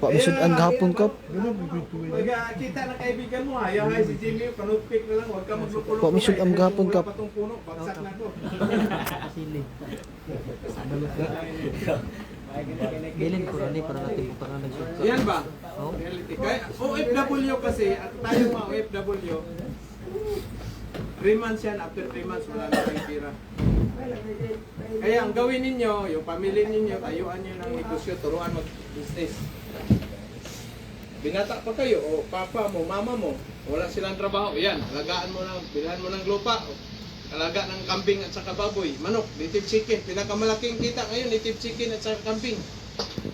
Wa misud ang gahapon kap. Pag kita na kaibigan mo, ayaw ay si Jimmy, panutpick na lang, huwag ka maglupo-lupo. Wa misud ang gahapon kap. Patong puno, bagsak na to. Bilin ko ni para natin para nagsuot. Yan ba? Reality. Kaya OFW kasi, at tayo mga OFW, 3 months yan, after 3 months wala na kayong pira. Kaya ang gawin ninyo, yung pamilya ninyo, tayuan nyo ng negosyo, turuan mag-business. Binata pa kayo, o papa mo, mama mo, wala silang trabaho, yan, alagaan mo ng, bilhan mo ng lupa, alaga ng kambing at saka baboy, manok, native chicken, pinakamalaking kita ngayon, native chicken at saka kambing,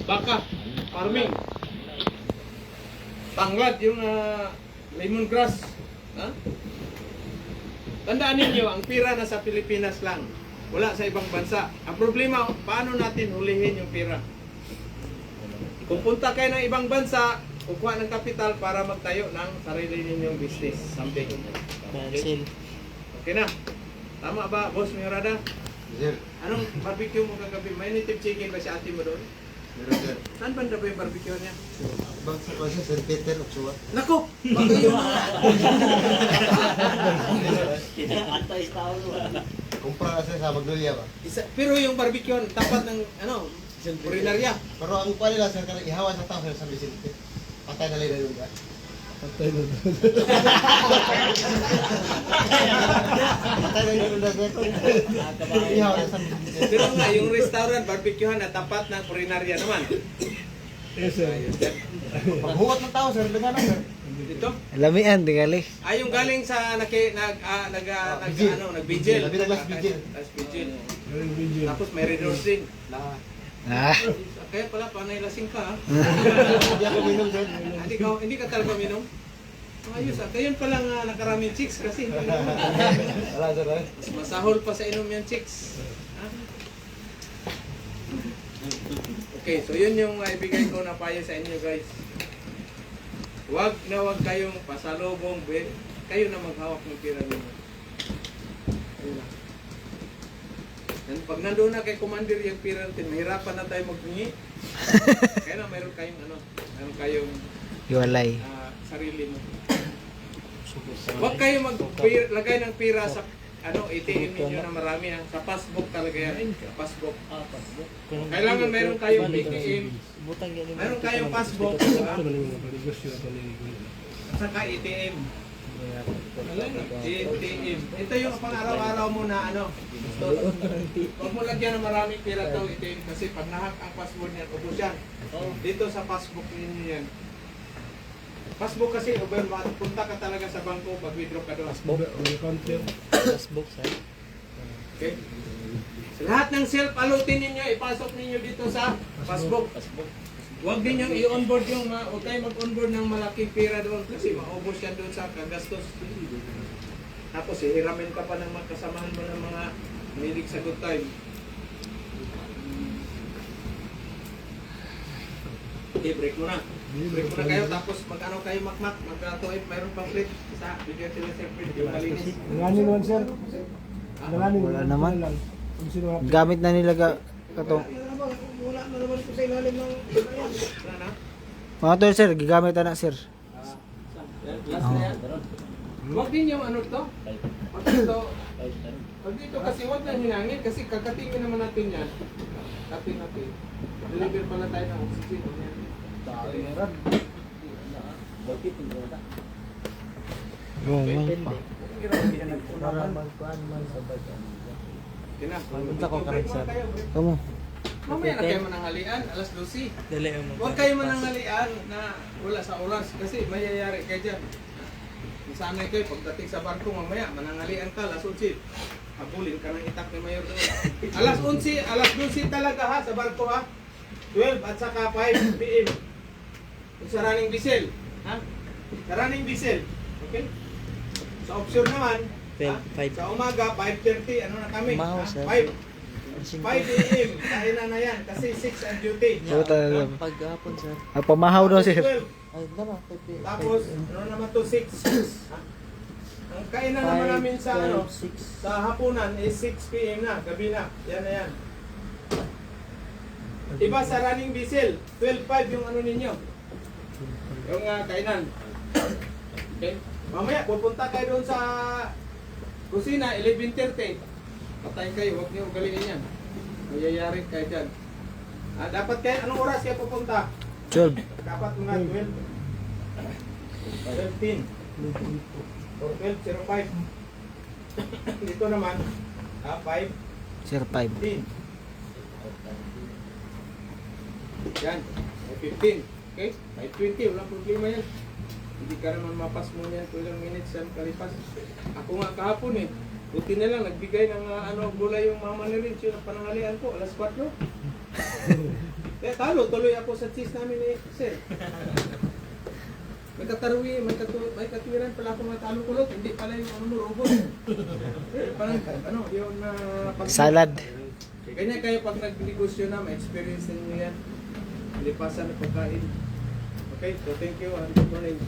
baka, farming, tanglad, yung lemongrass, ha? Tandaan ninyo, ang pira nasa Pilipinas lang. Wala sa ibang bansa. Ang problema, paano natin hulihin yung pira? Kung punta kayo ng ibang bansa, kukuha ng kapital para magtayo ng sarili ninyong business. Something. Okay? Okay na? Tama ba, Boss Miorada? Sir. Anong barbecue mo kagabi? May native chicken ba si ate mo doon? Meron, sir. Saan banda ba yung barbecue niya? Bang sa kasi Sir Peter Ochoa. Nako! Baka yung Kumpara kasi sa Magnolia ba? pero yung barbecue, tapat ng kulinarya. Pero ang pala nila sir, kanang ihawa sa tao sir sa Vicente. Patay na lang yun ba? Patay na yun ba sir? Ihawa na sa Vicente. Pero nga, yung restaurant, barbecuehan na tapat ng kulinarya naman. Yes, sir. Paghuwat ng tao sir, daga na sir. Dito? Lamian tingali. Ay, yung galing sa nag-vigil. Labi na last vigil. Last vigil. Tapos may red horse din. Ah. Kaya pala, panay lasing ka, ha? Hindi ako minom sir. Hindi ka talaga minom? Ayos, kayo palang nakaraming chicks kasi. Wala sir. Mas masahol pa sa inom yung chicks. Ha? Okay, so yun yung ibigay ko na payo sa inyo guys. Huwag kayong pasalubong, kayo na maghawak ng pira ninyo. Ayun lang. And pag nandoon na kay Commander yung pira natin, mahirapan na tayo maghingi. Kaya na mayroon kayong Iwalay. sarili mo. Huwag kayo maglagay ng pira sa ATM ninyo na marami ha. Sa passbook talaga yan. Passbook. Kailangan mayroon kayong ATM. Mayroon kayong passbook. Saka ATM. ATM. Ito yung pang-araw-araw mo na huwag mo lagyan ng maraming pira daw ATM kasi pag nahack ang password niyan, ubos yan. Dito sa passbook ninyo yan. Passbook kasi, punta ka talaga sa bangko pag withdraw ka doon. Passbook sir. Okay? Lahat ng self-alutin ninyo, ipasok ninyo dito sa passbook. Huwag din yung i-onboard yung, huwag kayo mag-onboard ng malaking pera doon kasi maubos yan doon sa kagastos. Tapos hihiramin ka pa ng mga kasamahan mo ng mga milig sa good time. Okay, break mo na. Break mo na kayo, tapos mag-ano kayo makmak, mag-tuip, mayroon pang plate. Isa, bigyan sila sir, yung malinis. Nganin naman sir. Nganin. Wala naman. Kung sino nga. Gamit na nila katong. Wala na naman po sa ilalim ng ayan. Wala na. Mga tol sir, gigamit na sir. Last na yan. Huwag din yung ano to. Pag dito, kasi huwag na hinangin kasi kakatingin naman natin yan. Kating natin. Deliver pala tayo ng oxygen. Punta ko karon sir. Kamu. Mamaya na kayo mananghalian, alas 12. Huwag kayo mananghalian na wala sa oras kasi mayayari kayo dyan. Sanay kayo pagdating sa barko mamaya, mananghalian ka, alas 11. Habulin ka ng itak ni Mayor doon. Alas 11, alas 12 talaga ha sa barko ha. 12 at saka 5 PM. Yung sa running diesel. Ha? Sa running diesel. Okay? Sa offshore naman, ha? Sa umaga, 5:30, ano na kami? Mau, Ha? sir. 5 AM, kainan na yan kasi 6 ang duty. Puta na. Paghapon sir. Pamahaw daw sir. 12. Ay, dala. Tapos, ano naman to 6. Ha? Ang kainan naman namin sa ano, sa hapunan is 6 PM na, gabi na. Yan na yan. Iba sa running diesel, 12.5 yung ano ninyo. Yung kainan. Okay? Mamaya, pupunta kayo doon sa kusina, 11:30. Patay kayo, huwag niyo ugaliin yan. Mayayari kayo dyan. Dapat kayo, anong oras kayo pupunta? 12. Dapat mga 12. 12:10. Or 12:05. Dito naman, 5:10. Sir 5. Yan, 15. Okay? 5:20, walang problema yan. Hindi ka naman mapas mo yan 12 minutes yan kalipas. Ako nga kahapon eh. Buti na lang, nagbigay ng gulay yung mama ni Rich, yung panangalian ko, alas 4. Kaya talo, tuloy ako sa cheese namin eh, sir. May kataruwi, may katuwiran pala ako matalo kulot, hindi pala yung robot. Parang, yung Salad. Ganyan kayo pag nag-negosyo na, ma-experience ninyo yan. Lipasan na pagkain. Okay, so thank you and good morning.